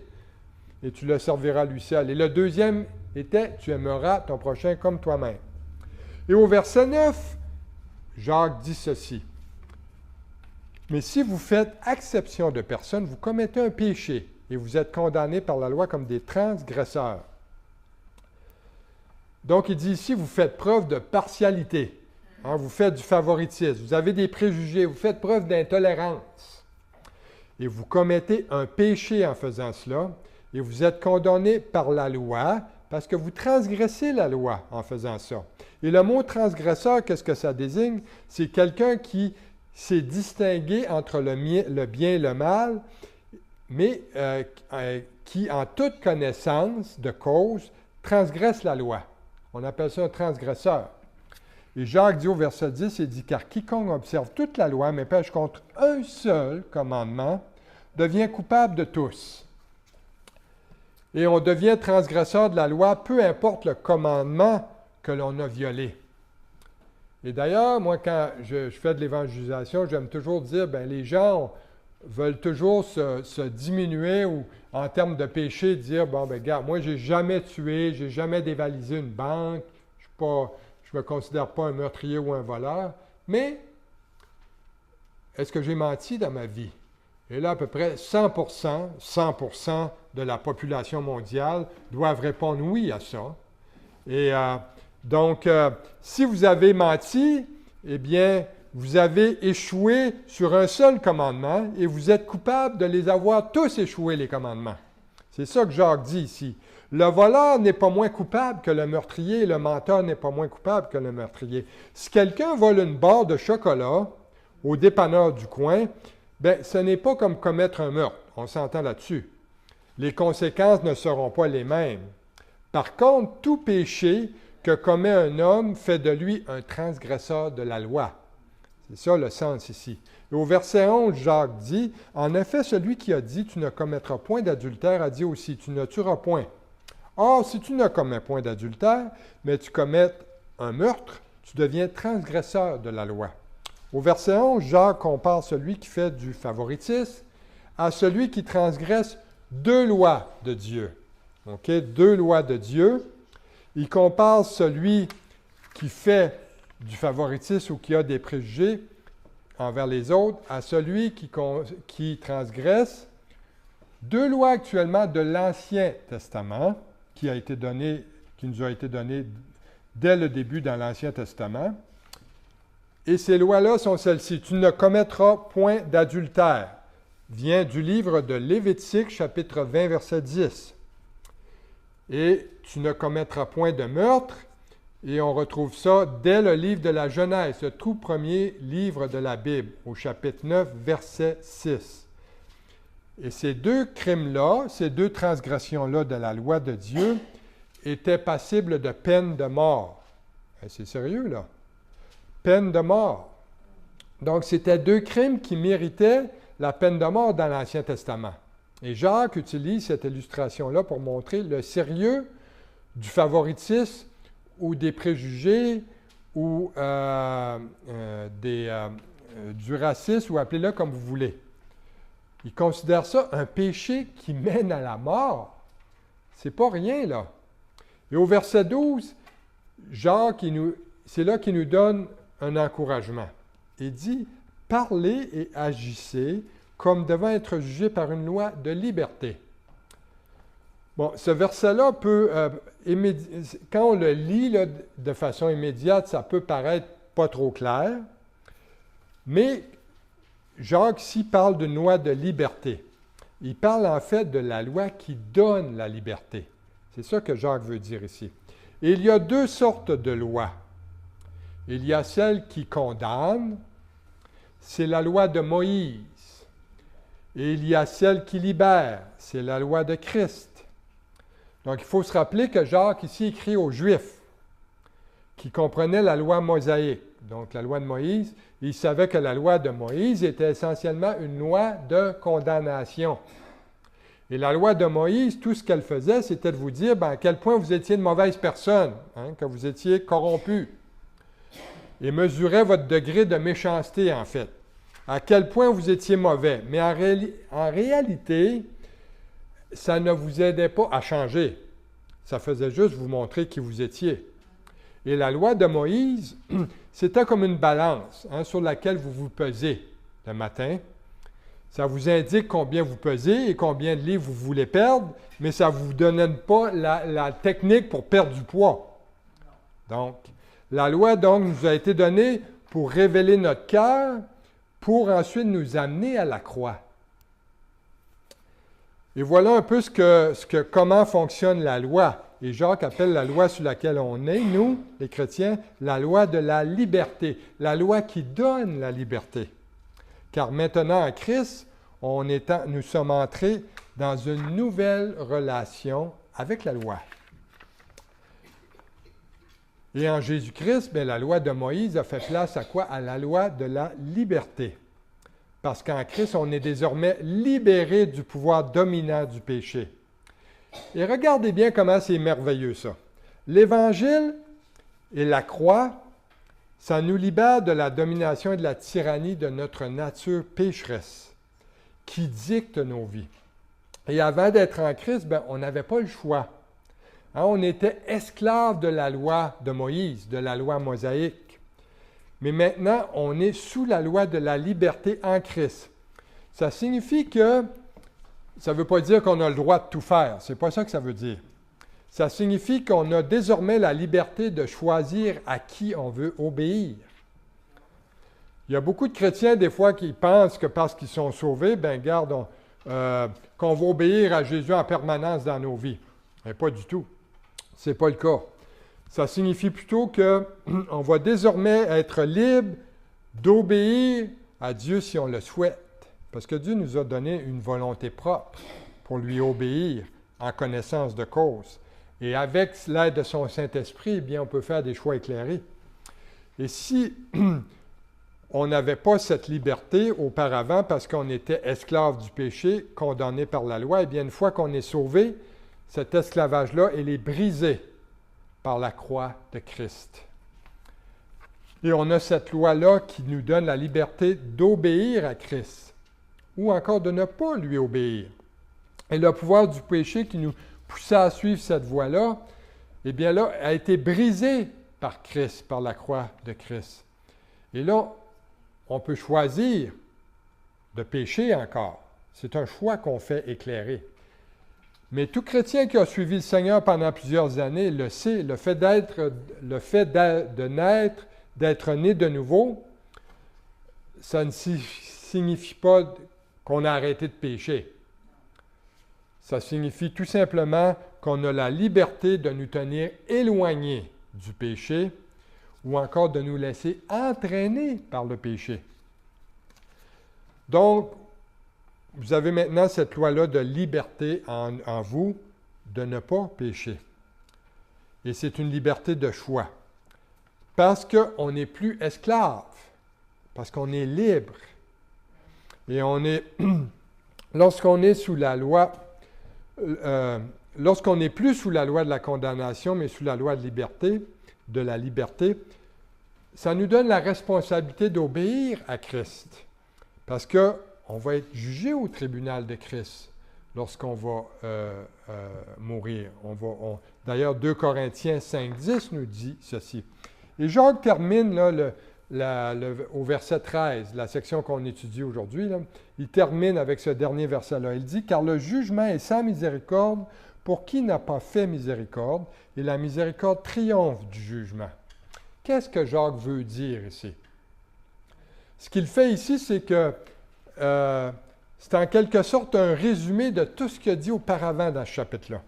Et tu le serviras lui seul. Et le deuxième était, tu aimeras ton prochain comme toi-même. Et au verset 9, Jacques dit ceci. Mais si vous faites acception de personne, vous commettez un péché et vous êtes condamnés par la loi comme des transgresseurs. Donc, il dit ici, vous faites preuve de partialité. Hein, vous faites du favoritisme. Vous avez des préjugés. Vous faites preuve d'intolérance. Et vous commettez un péché en faisant cela. Et vous êtes condamnés par la loi parce que vous transgressez la loi en faisant ça. Et le mot transgresseur, qu'est-ce que ça désigne? C'est quelqu'un qui s'est distingué entre le bien et le mal, mais qui, en toute connaissance de cause, transgresse la loi. On appelle ça un transgresseur. Et Jacques dit au verset 10, il dit « Car quiconque observe toute la loi, mais pêche contre un seul commandement, devient coupable de tous. » Et on devient transgresseur de la loi, peu importe le commandement que l'on a violé. Et d'ailleurs, moi, quand je fais de l'évangélisation, j'aime toujours dire, bien, les gens veulent toujours se diminuer ou, en termes de péché, dire, bon, ben, regarde, moi, j'ai jamais tué, j'ai jamais dévalisé une banque, je ne me considère pas un meurtrier ou un voleur, mais est-ce que j'ai menti dans ma vie? Et là, à peu près 100% de la population mondiale doivent répondre oui à ça. Et donc, si vous avez menti, eh bien, vous avez échoué sur un seul commandement et vous êtes coupable de les avoir tous échoués, les commandements. C'est ça que Jacques dit ici. Le voleur n'est pas moins coupable que le meurtrier et le menteur n'est pas moins coupable que le meurtrier. Si quelqu'un vole une barre de chocolat au dépanneur du coin, bien, ce n'est pas comme commettre un meurtre. On s'entend là-dessus. Les conséquences ne seront pas les mêmes. Par contre, tout péché que commet un homme fait de lui un transgresseur de la loi. C'est ça le sens ici. Et au verset 11, Jacques dit, « En effet, celui qui a dit « Tu ne commettras point d'adultère » a dit aussi « Tu ne tueras point. » Or, si tu ne commets point d'adultère, mais tu commets un meurtre, tu deviens transgresseur de la loi. » Au verset 11, Jacques compare celui qui fait du favoritisme à celui qui transgresse deux lois de Dieu. OK? Deux lois de Dieu. Il compare celui qui fait du favoritisme ou qui a des préjugés envers les autres à celui qui transgresse deux lois actuellement de l'Ancien Testament qui nous a été donné dès le début dans l'Ancien Testament. Et ces lois-là sont celles-ci. Tu ne commettras point d'adultère. Vient du livre de Lévitique, chapitre 20, verset 10. et tu ne commettras point de meurtre. Et on retrouve ça dès le livre de la Genèse, le tout premier livre de la Bible, au chapitre 9, verset 6. Et ces deux crimes-là, ces deux transgressions-là de la loi de Dieu, étaient passibles de peine de mort. C'est sérieux, là. Peine de mort. Donc, c'était deux crimes qui méritaient la peine de mort dans l'Ancien Testament. Et Jacques utilise cette illustration-là pour montrer le sérieux du favoritisme ou des préjugés ou du racisme, ou appelez-le comme vous voulez. Il considère ça un péché qui mène à la mort. C'est pas rien, là. Et au verset 12, Jacques, c'est là qu'il nous donne un encouragement. Il dit « Parlez et agissez comme devant être jugés par une loi de liberté. » Bon, ce verset-là peut, quand on le lit là, de façon immédiate, ça peut paraître pas trop clair, mais Jacques ici parle d'une loi de liberté. Il parle en fait de la loi qui donne la liberté. C'est ça que Jacques veut dire ici. Et il y a deux sortes de lois. Il y a celle qui condamne, c'est la loi de Moïse. Et il y a celle qui libère, c'est la loi de Christ. Donc, il faut se rappeler que Jacques ici écrit aux Juifs qui comprenaient la loi mosaïque, donc la loi de Moïse. Il savait que la loi de Moïse était essentiellement une loi de condamnation. Et la loi de Moïse, tout ce qu'elle faisait, c'était de vous dire à quel point vous étiez de mauvaise personne, que vous étiez corrompu. Et mesurait votre degré de méchanceté, en fait. À quel point vous étiez mauvais. Mais en réalité, ça ne vous aidait pas à changer. Ça faisait juste vous montrer qui vous étiez. Et la loi de Moïse, c'était comme une balance sur laquelle vous vous pesez le matin. Ça vous indique combien vous pesez et combien de livres vous voulez perdre, mais ça ne vous donne pas la technique pour perdre du poids. Donc, la loi donc nous a été donnée pour révéler notre cœur, pour ensuite nous amener à la croix. Et voilà un peu comment fonctionne la loi. Et Jacques appelle la loi sur laquelle on est, nous, les chrétiens, la loi de la liberté, la loi qui donne la liberté. Car maintenant, en Christ, nous sommes entrés dans une nouvelle relation avec la loi. Et en Jésus-Christ, la loi de Moïse a fait place à quoi? À la loi de la liberté. Parce qu'en Christ, on est désormais libéré du pouvoir dominant du péché. Et regardez bien comment c'est merveilleux ça. L'Évangile et la croix, ça nous libère de la domination et de la tyrannie de notre nature pécheresse qui dicte nos vies. Et avant d'être en Christ, on n'avait pas le choix. On était esclaves de la loi de Moïse, de la loi mosaïque. Mais maintenant, on est sous la loi de la liberté en Christ. Ça signifie que, ça ne veut pas dire qu'on a le droit de tout faire, c'est pas ça que ça veut dire. Ça signifie qu'on a désormais la liberté de choisir à qui on veut obéir. Il y a beaucoup de chrétiens, des fois, qui pensent que parce qu'ils sont sauvés, qu'on va obéir à Jésus en permanence dans nos vies. Mais pas du tout. Ce n'est pas le cas. Ça signifie plutôt qu'on va désormais être libre d'obéir à Dieu si on le souhaite. Parce que Dieu nous a donné une volonté propre pour lui obéir en connaissance de cause. Et avec l'aide de son Saint-Esprit, on peut faire des choix éclairés. Et si on n'avait pas cette liberté auparavant parce qu'on était esclave du péché, condamné par la loi, une fois qu'on est sauvé, cet esclavage-là, il est brisé par la croix de Christ. Et on a cette loi-là qui nous donne la liberté d'obéir à Christ ou encore de ne pas lui obéir. Et le pouvoir du péché qui nous poussait à suivre cette voie-là, a été brisé par Christ, par la croix de Christ. Et là, on peut choisir de pécher encore. C'est un choix qu'on fait éclairé. Mais tout chrétien qui a suivi le Seigneur pendant plusieurs années le sait, le fait de naître, d'être né de nouveau, ça ne signifie pas qu'on a arrêté de pécher. ça signifie tout simplement qu'on a la liberté de nous tenir éloignés du péché ou encore de nous laisser entraîner par le péché. Donc, vous avez maintenant cette loi-là de liberté en vous de ne pas pécher. Et c'est une liberté de choix. Parce qu'on n'est plus esclave, parce qu'on est libre. Et on est, lorsqu'on est sous la loi, lorsqu'on n'est plus sous la loi de la condamnation, mais sous la loi de la liberté, ça nous donne la responsabilité d'obéir à Christ. Parce qu'on va être jugé au tribunal de Christ lorsqu'on va mourir. D'ailleurs, 2 Corinthiens 5,10 nous dit ceci. Et Jacques termine là, au verset 13, la section qu'on étudie aujourd'hui. Là, il termine avec ce dernier verset-là. Il dit « Car le jugement est sans miséricorde pour qui n'a pas fait miséricorde, et la miséricorde triomphe du jugement. » Qu'est-ce que Jacques veut dire ici? Ce qu'il fait ici, c'est que c'est en quelque sorte un résumé de tout ce qu'il a dit auparavant dans ce chapitre-là.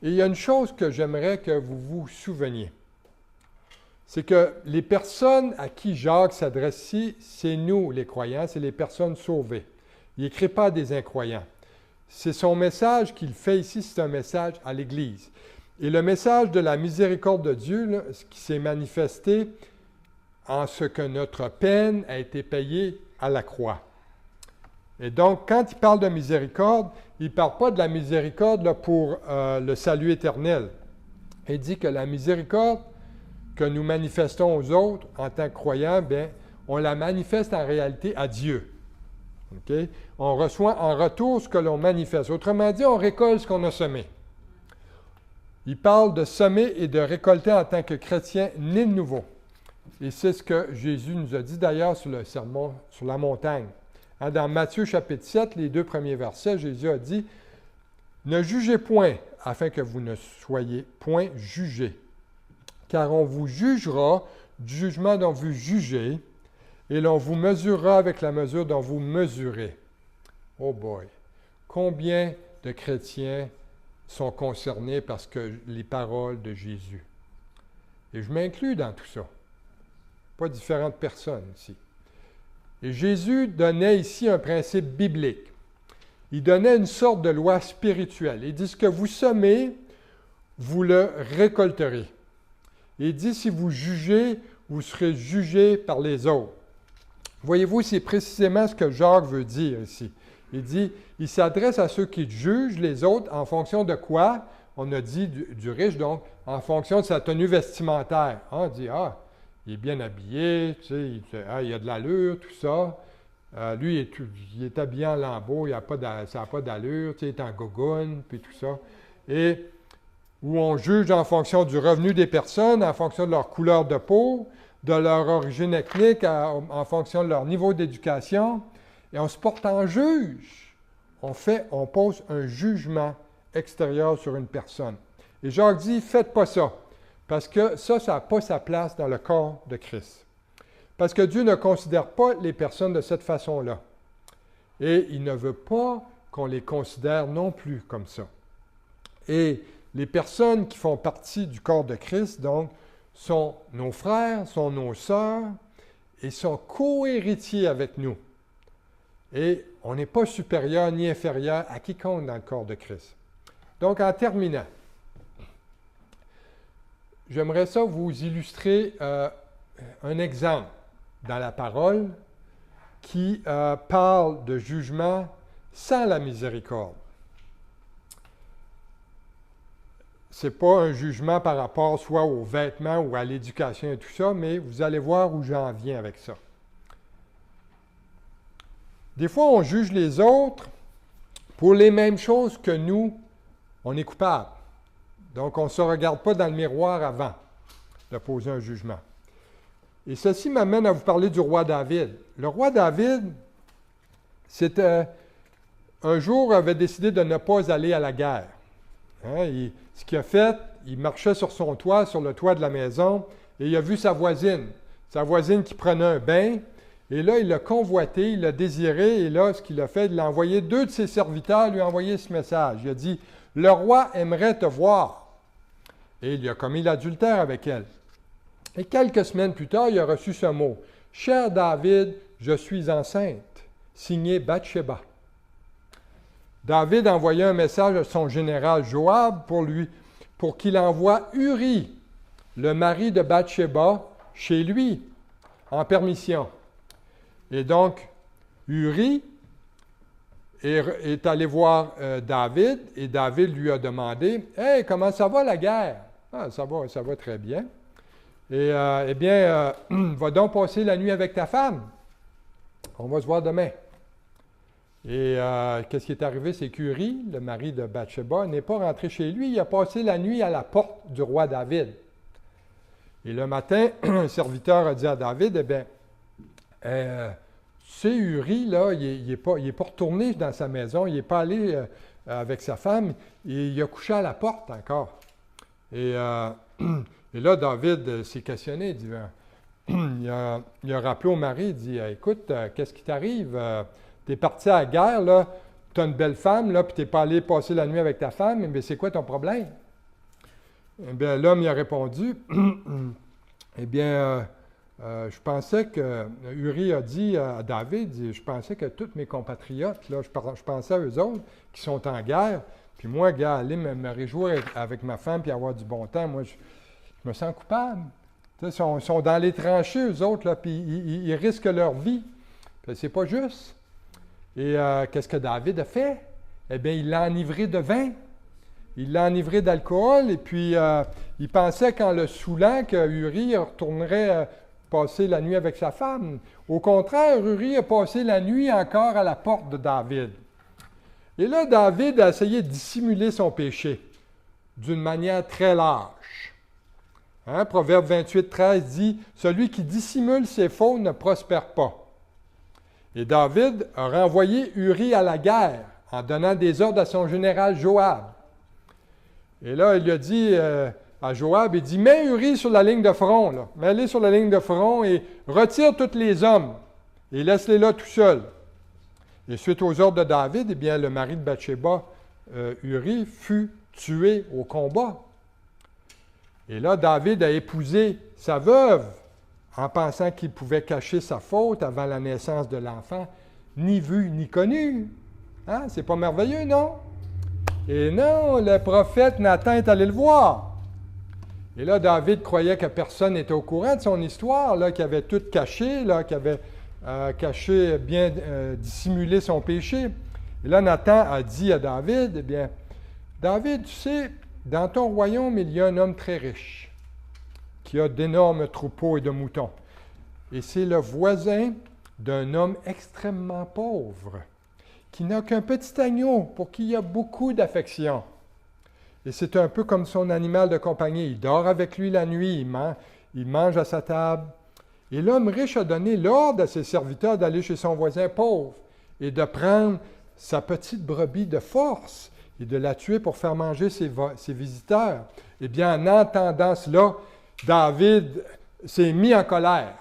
Et il y a une chose que j'aimerais que vous vous souveniez. C'est que les personnes à qui Jacques s'adresse ici, c'est nous, les croyants, c'est les personnes sauvées. Il n'écrit pas à des incroyants. C'est son message qu'il fait ici, c'est un message à l'Église. Et le message de la miséricorde de Dieu, là, ce qui s'est manifesté en ce que notre peine a été payée à la croix. Et donc, quand il parle de miséricorde, il ne parle pas de la miséricorde là, pour le salut éternel. Il dit que la miséricorde que nous manifestons aux autres en tant que croyants, bien, on la manifeste en réalité à Dieu. Okay? On reçoit en retour ce que l'on manifeste. Autrement dit, on récolte ce qu'on a semé. Il parle de semer et de récolter en tant que chrétien né de nouveau. Et c'est ce que Jésus nous a dit d'ailleurs sur le sermon sur la montagne. Dans Matthieu chapitre 7, les 2 premiers versets, Jésus a dit « Ne jugez point, afin que vous ne soyez point jugés. Car on vous jugera du jugement dont vous jugez, et l'on vous mesurera avec la mesure dont vous mesurez. » Oh boy! Combien de chrétiens sont concernés par les paroles de Jésus? Et je m'inclus dans tout ça. Pas différentes personnes ici. Et Jésus donnait ici un principe biblique. Il donnait une sorte de loi spirituelle. Il dit, ce que vous semez, vous le récolterez. Il dit, si vous jugez, vous serez jugés par les autres. Voyez-vous, c'est précisément ce que Jacques veut dire ici. Il dit, il s'adresse à ceux qui jugent les autres en fonction de quoi? On a dit du riche, donc, en fonction de sa tenue vestimentaire. On dit, il est bien habillé, tu sais, il a de l'allure, tout ça. Lui, il est habillé en lambeau, ça n'a pas d'allure, tu sais, il est en gogoune, puis tout ça. Et où on juge en fonction du revenu des personnes, en fonction de leur couleur de peau, de leur origine ethnique, en fonction de leur niveau d'éducation. Et on se porte en juge. On pose un jugement extérieur sur une personne. Et Jacques dit, faites pas ça. Parce que ça n'a pas sa place dans le corps de Christ. Parce que Dieu ne considère pas les personnes de cette façon-là. Et il ne veut pas qu'on les considère non plus comme ça. Et les personnes qui font partie du corps de Christ, donc, sont nos frères, sont nos sœurs, et sont co-héritiers avec nous. Et on n'est pas supérieur ni inférieur à quiconque dans le corps de Christ. Donc, en terminant, j'aimerais ça vous illustrer un exemple dans la parole qui parle de jugement sans la miséricorde. Ce n'est pas un jugement par rapport soit aux vêtements ou à l'éducation et tout ça, mais vous allez voir où j'en viens avec ça. Des fois, on juge les autres pour les mêmes choses que nous, on est coupable. Donc, on ne se regarde pas dans le miroir avant de poser un jugement. Et ceci m'amène à vous parler du roi David. Le roi David, un jour, avait décidé de ne pas aller à la guerre. Ce qu'il a fait, il marchait sur son toit, sur le toit de la maison, et il a vu sa voisine qui prenait un bain, Et là, il l'a convoité, il l'a désiré, et là, ce qu'il a fait, il a envoyé 2 de ses serviteurs lui envoyer ce message. Il a dit, « Le roi aimerait te voir. » Et il a commis l'adultère avec elle. Et quelques semaines plus tard, il a reçu ce mot, « Cher David, je suis enceinte. » Signé Bathsheba. David a envoyé un message à son général Joab pour qu'il envoie Uri, le mari de Bathsheba, chez lui, en permission. Et donc, Uri est allé voir David, et David lui a demandé, « Hey, comment ça va la guerre? »« Ah, ça va très bien. » Et, va donc passer la nuit avec ta femme. On va se voir demain. Et qu'est-ce qui est arrivé? C'est qu'Uri, le mari de Bathsheba, n'est pas rentré chez lui. Il a passé la nuit à la porte du roi David. Et le matin, un serviteur a dit à David, eh bien, tu sais, Uri, là, il n'est pas retourné dans sa maison, il n'est pas allé avec sa femme, il a couché à la porte encore. Et là, David s'est questionné, il dit, il a rappelé au mari, il dit, écoute, qu'est-ce qui t'arrive? Tu es parti à la guerre, là, tu as une belle femme, là, puis tu n'es pas allé passer la nuit avec ta femme, mais c'est quoi ton problème? Eh bien, l'homme il a répondu, eh bien, je pensais que, Uri a dit à David, je pensais que tous mes compatriotes, là, je pensais à eux autres qui sont en guerre, puis moi, gars, aller me réjouir avec ma femme puis avoir du bon temps, moi, je me sens coupable. Ils sont dans les tranchées, eux autres, là, puis ils risquent leur vie. Puis c'est pas juste. Et qu'est-ce que David a fait? Eh bien, il l'a enivré de vin. Il l'a enivré d'alcool, et puis il pensait qu'en le saoulant, que Uri retournerait passer la nuit avec sa femme. Au contraire, Uri a passé la nuit encore à la porte de David. Et là, David a essayé de dissimuler son péché d'une manière très lâche. Hein? Proverbe 28, 13 dit « Celui qui dissimule ses fautes ne prospère pas. » Et David a renvoyé Uri à la guerre en donnant des ordres à son général Joab. Et là, il a dit à Joab, il dit, mets Uri sur la ligne de front, là. Mets-les sur la ligne de front et retire tous les hommes et laisse-les là tout seuls. Et suite aux ordres de David, eh bien, le mari de Bathsheba, Uri, fut tué au combat. Et là, David a épousé sa veuve en pensant qu'il pouvait cacher sa faute avant la naissance de l'enfant, ni vu ni connu. Hein? C'est pas merveilleux, non? Et non, le prophète Nathan est allé le voir. Et là, David croyait que personne n'était au courant de son histoire, là, qu'il avait tout caché, là, qu'il avait caché, bien dissimulé son péché. Et là, Nathan a dit à David, eh bien, David, tu sais, dans ton royaume, il y a un homme très riche, qui a d'énormes troupeaux et de moutons. Et c'est le voisin d'un homme extrêmement pauvre, qui n'a qu'un petit agneau pour qui il y a beaucoup d'affection. Et c'est un peu comme son animal de compagnie. Il dort avec lui la nuit, il mange à sa table. Et l'homme riche a donné l'ordre à ses serviteurs d'aller chez son voisin pauvre et de prendre sa petite brebis de force et de la tuer pour faire manger ses visiteurs. Eh bien, en entendant cela, David s'est mis en colère.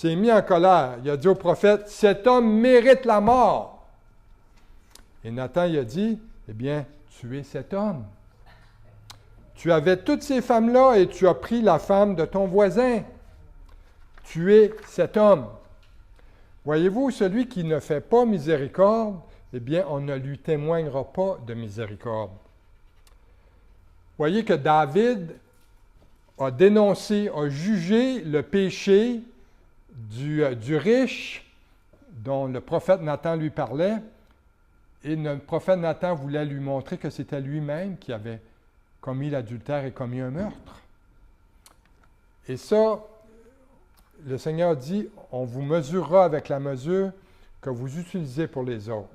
Il a dit au prophète, « Cet homme mérite la mort. » Et Nathan il a dit, « Eh bien, tuez cet homme. Tu avais toutes ces femmes-là et tu as pris la femme de ton voisin. Tuez cet homme. » Voyez-vous, celui qui ne fait pas miséricorde, eh bien, on ne lui témoignera pas de miséricorde. Voyez que David a dénoncé, a jugé le péché du riche dont le prophète Nathan lui parlait, et le prophète Nathan voulait lui montrer que c'était lui-même qui avait commis l'adultère et commis un meurtre. Et ça, le Seigneur dit, on vous mesurera avec la mesure que vous utilisez pour les autres.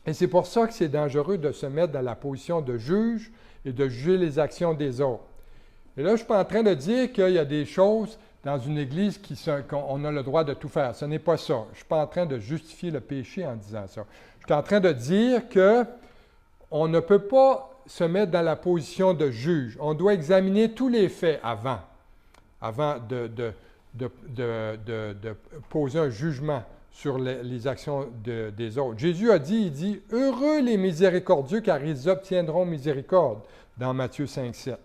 Et c'est pour ça que c'est dangereux de se mettre dans la position de juge et de juger les actions des autres. Et là, je ne suis pas en train de dire qu'il y a des choses dans une Église qu'on a le droit de tout faire. Ce n'est pas ça. Je ne suis pas en train de justifier le péché en disant ça. Je suis en train de dire qu'on ne peut pas se mettre dans la position de juge. On doit examiner tous les faits avant de poser un jugement sur les actions des autres. Jésus a dit, il dit, « Heureux les miséricordieux, car ils obtiendront miséricorde » dans Matthieu 5, 7.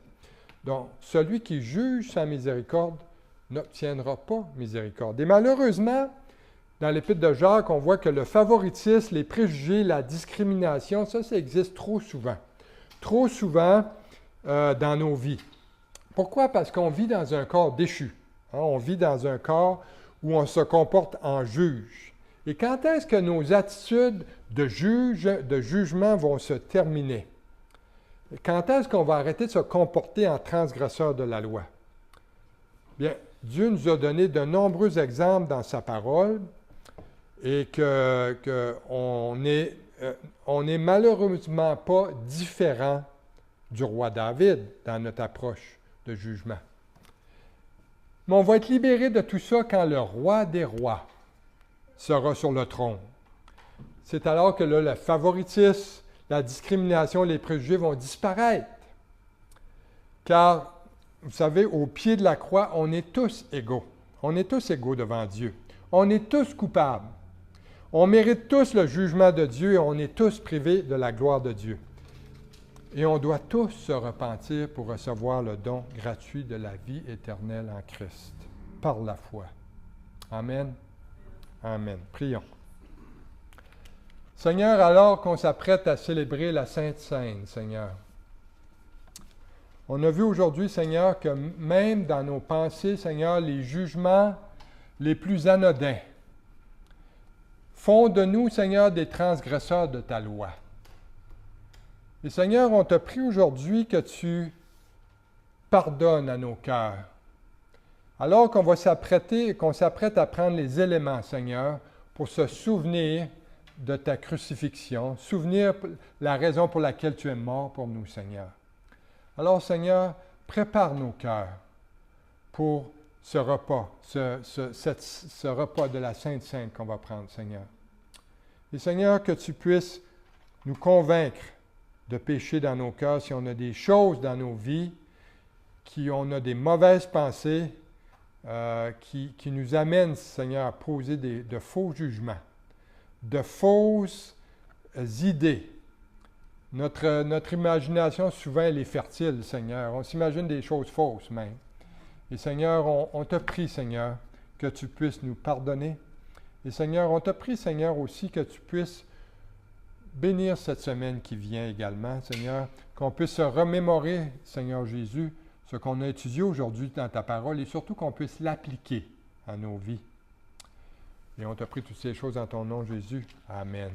Donc, celui qui juge sans miséricorde n'obtiendra pas miséricorde. Et malheureusement, dans l'Épître de Jacques, on voit que le favoritisme, les préjugés, la discrimination, ça existe trop souvent. Trop souvent dans nos vies. Pourquoi? Parce qu'on vit dans un corps déchu. Hein? On vit dans un corps où on se comporte en juge. Et quand est-ce que nos attitudes de jugement vont se terminer? Quand est-ce qu'on va arrêter de se comporter en transgresseur de la loi? Bien, Dieu nous a donné de nombreux exemples dans sa parole et qu'on n'est malheureusement pas différent du roi David dans notre approche de jugement. Mais on va être libéré de tout ça quand le roi des rois sera sur le trône. C'est alors que là, le favoritisme, la discrimination, les préjugés vont disparaître. Car, vous savez, au pied de la croix, on est tous égaux. On est tous égaux devant Dieu. On est tous coupables. On mérite tous le jugement de Dieu et on est tous privés de la gloire de Dieu. Et on doit tous se repentir pour recevoir le don gratuit de la vie éternelle en Christ, par la foi. Amen. Amen. Prions. Seigneur, alors qu'on s'apprête à célébrer la Sainte Seine, Seigneur, on a vu aujourd'hui, Seigneur, que même dans nos pensées, Seigneur, les jugements les plus anodins font de nous, Seigneur, des transgresseurs de ta loi. Et Seigneur, on te prie aujourd'hui que tu pardonnes à nos cœurs. Alors qu'on s'apprête à prendre les éléments, Seigneur, pour se souvenir de ta crucifixion, souvenir la raison pour laquelle tu es mort pour nous, Seigneur. Alors, Seigneur, prépare nos cœurs pour ce repas, ce repas de la Sainte Seine qu'on va prendre, Seigneur. Et Seigneur, que tu puisses nous convaincre de pécher dans nos cœurs si on a des choses dans nos vies, on a des mauvaises pensées qui nous amènent, Seigneur, à poser de faux jugements, de fausses idées. Notre imagination, souvent, elle est fertile, Seigneur. On s'imagine des choses fausses même. Et Seigneur, on te prie, Seigneur, que tu puisses nous pardonner. Et Seigneur, on te prie, Seigneur, aussi que tu puisses bénir cette semaine qui vient également, Seigneur, qu'on puisse se remémorer, Seigneur Jésus, ce qu'on a étudié aujourd'hui dans ta parole et surtout qu'on puisse l'appliquer à nos vies. Et on te prie toutes ces choses en ton nom, Jésus. Amen.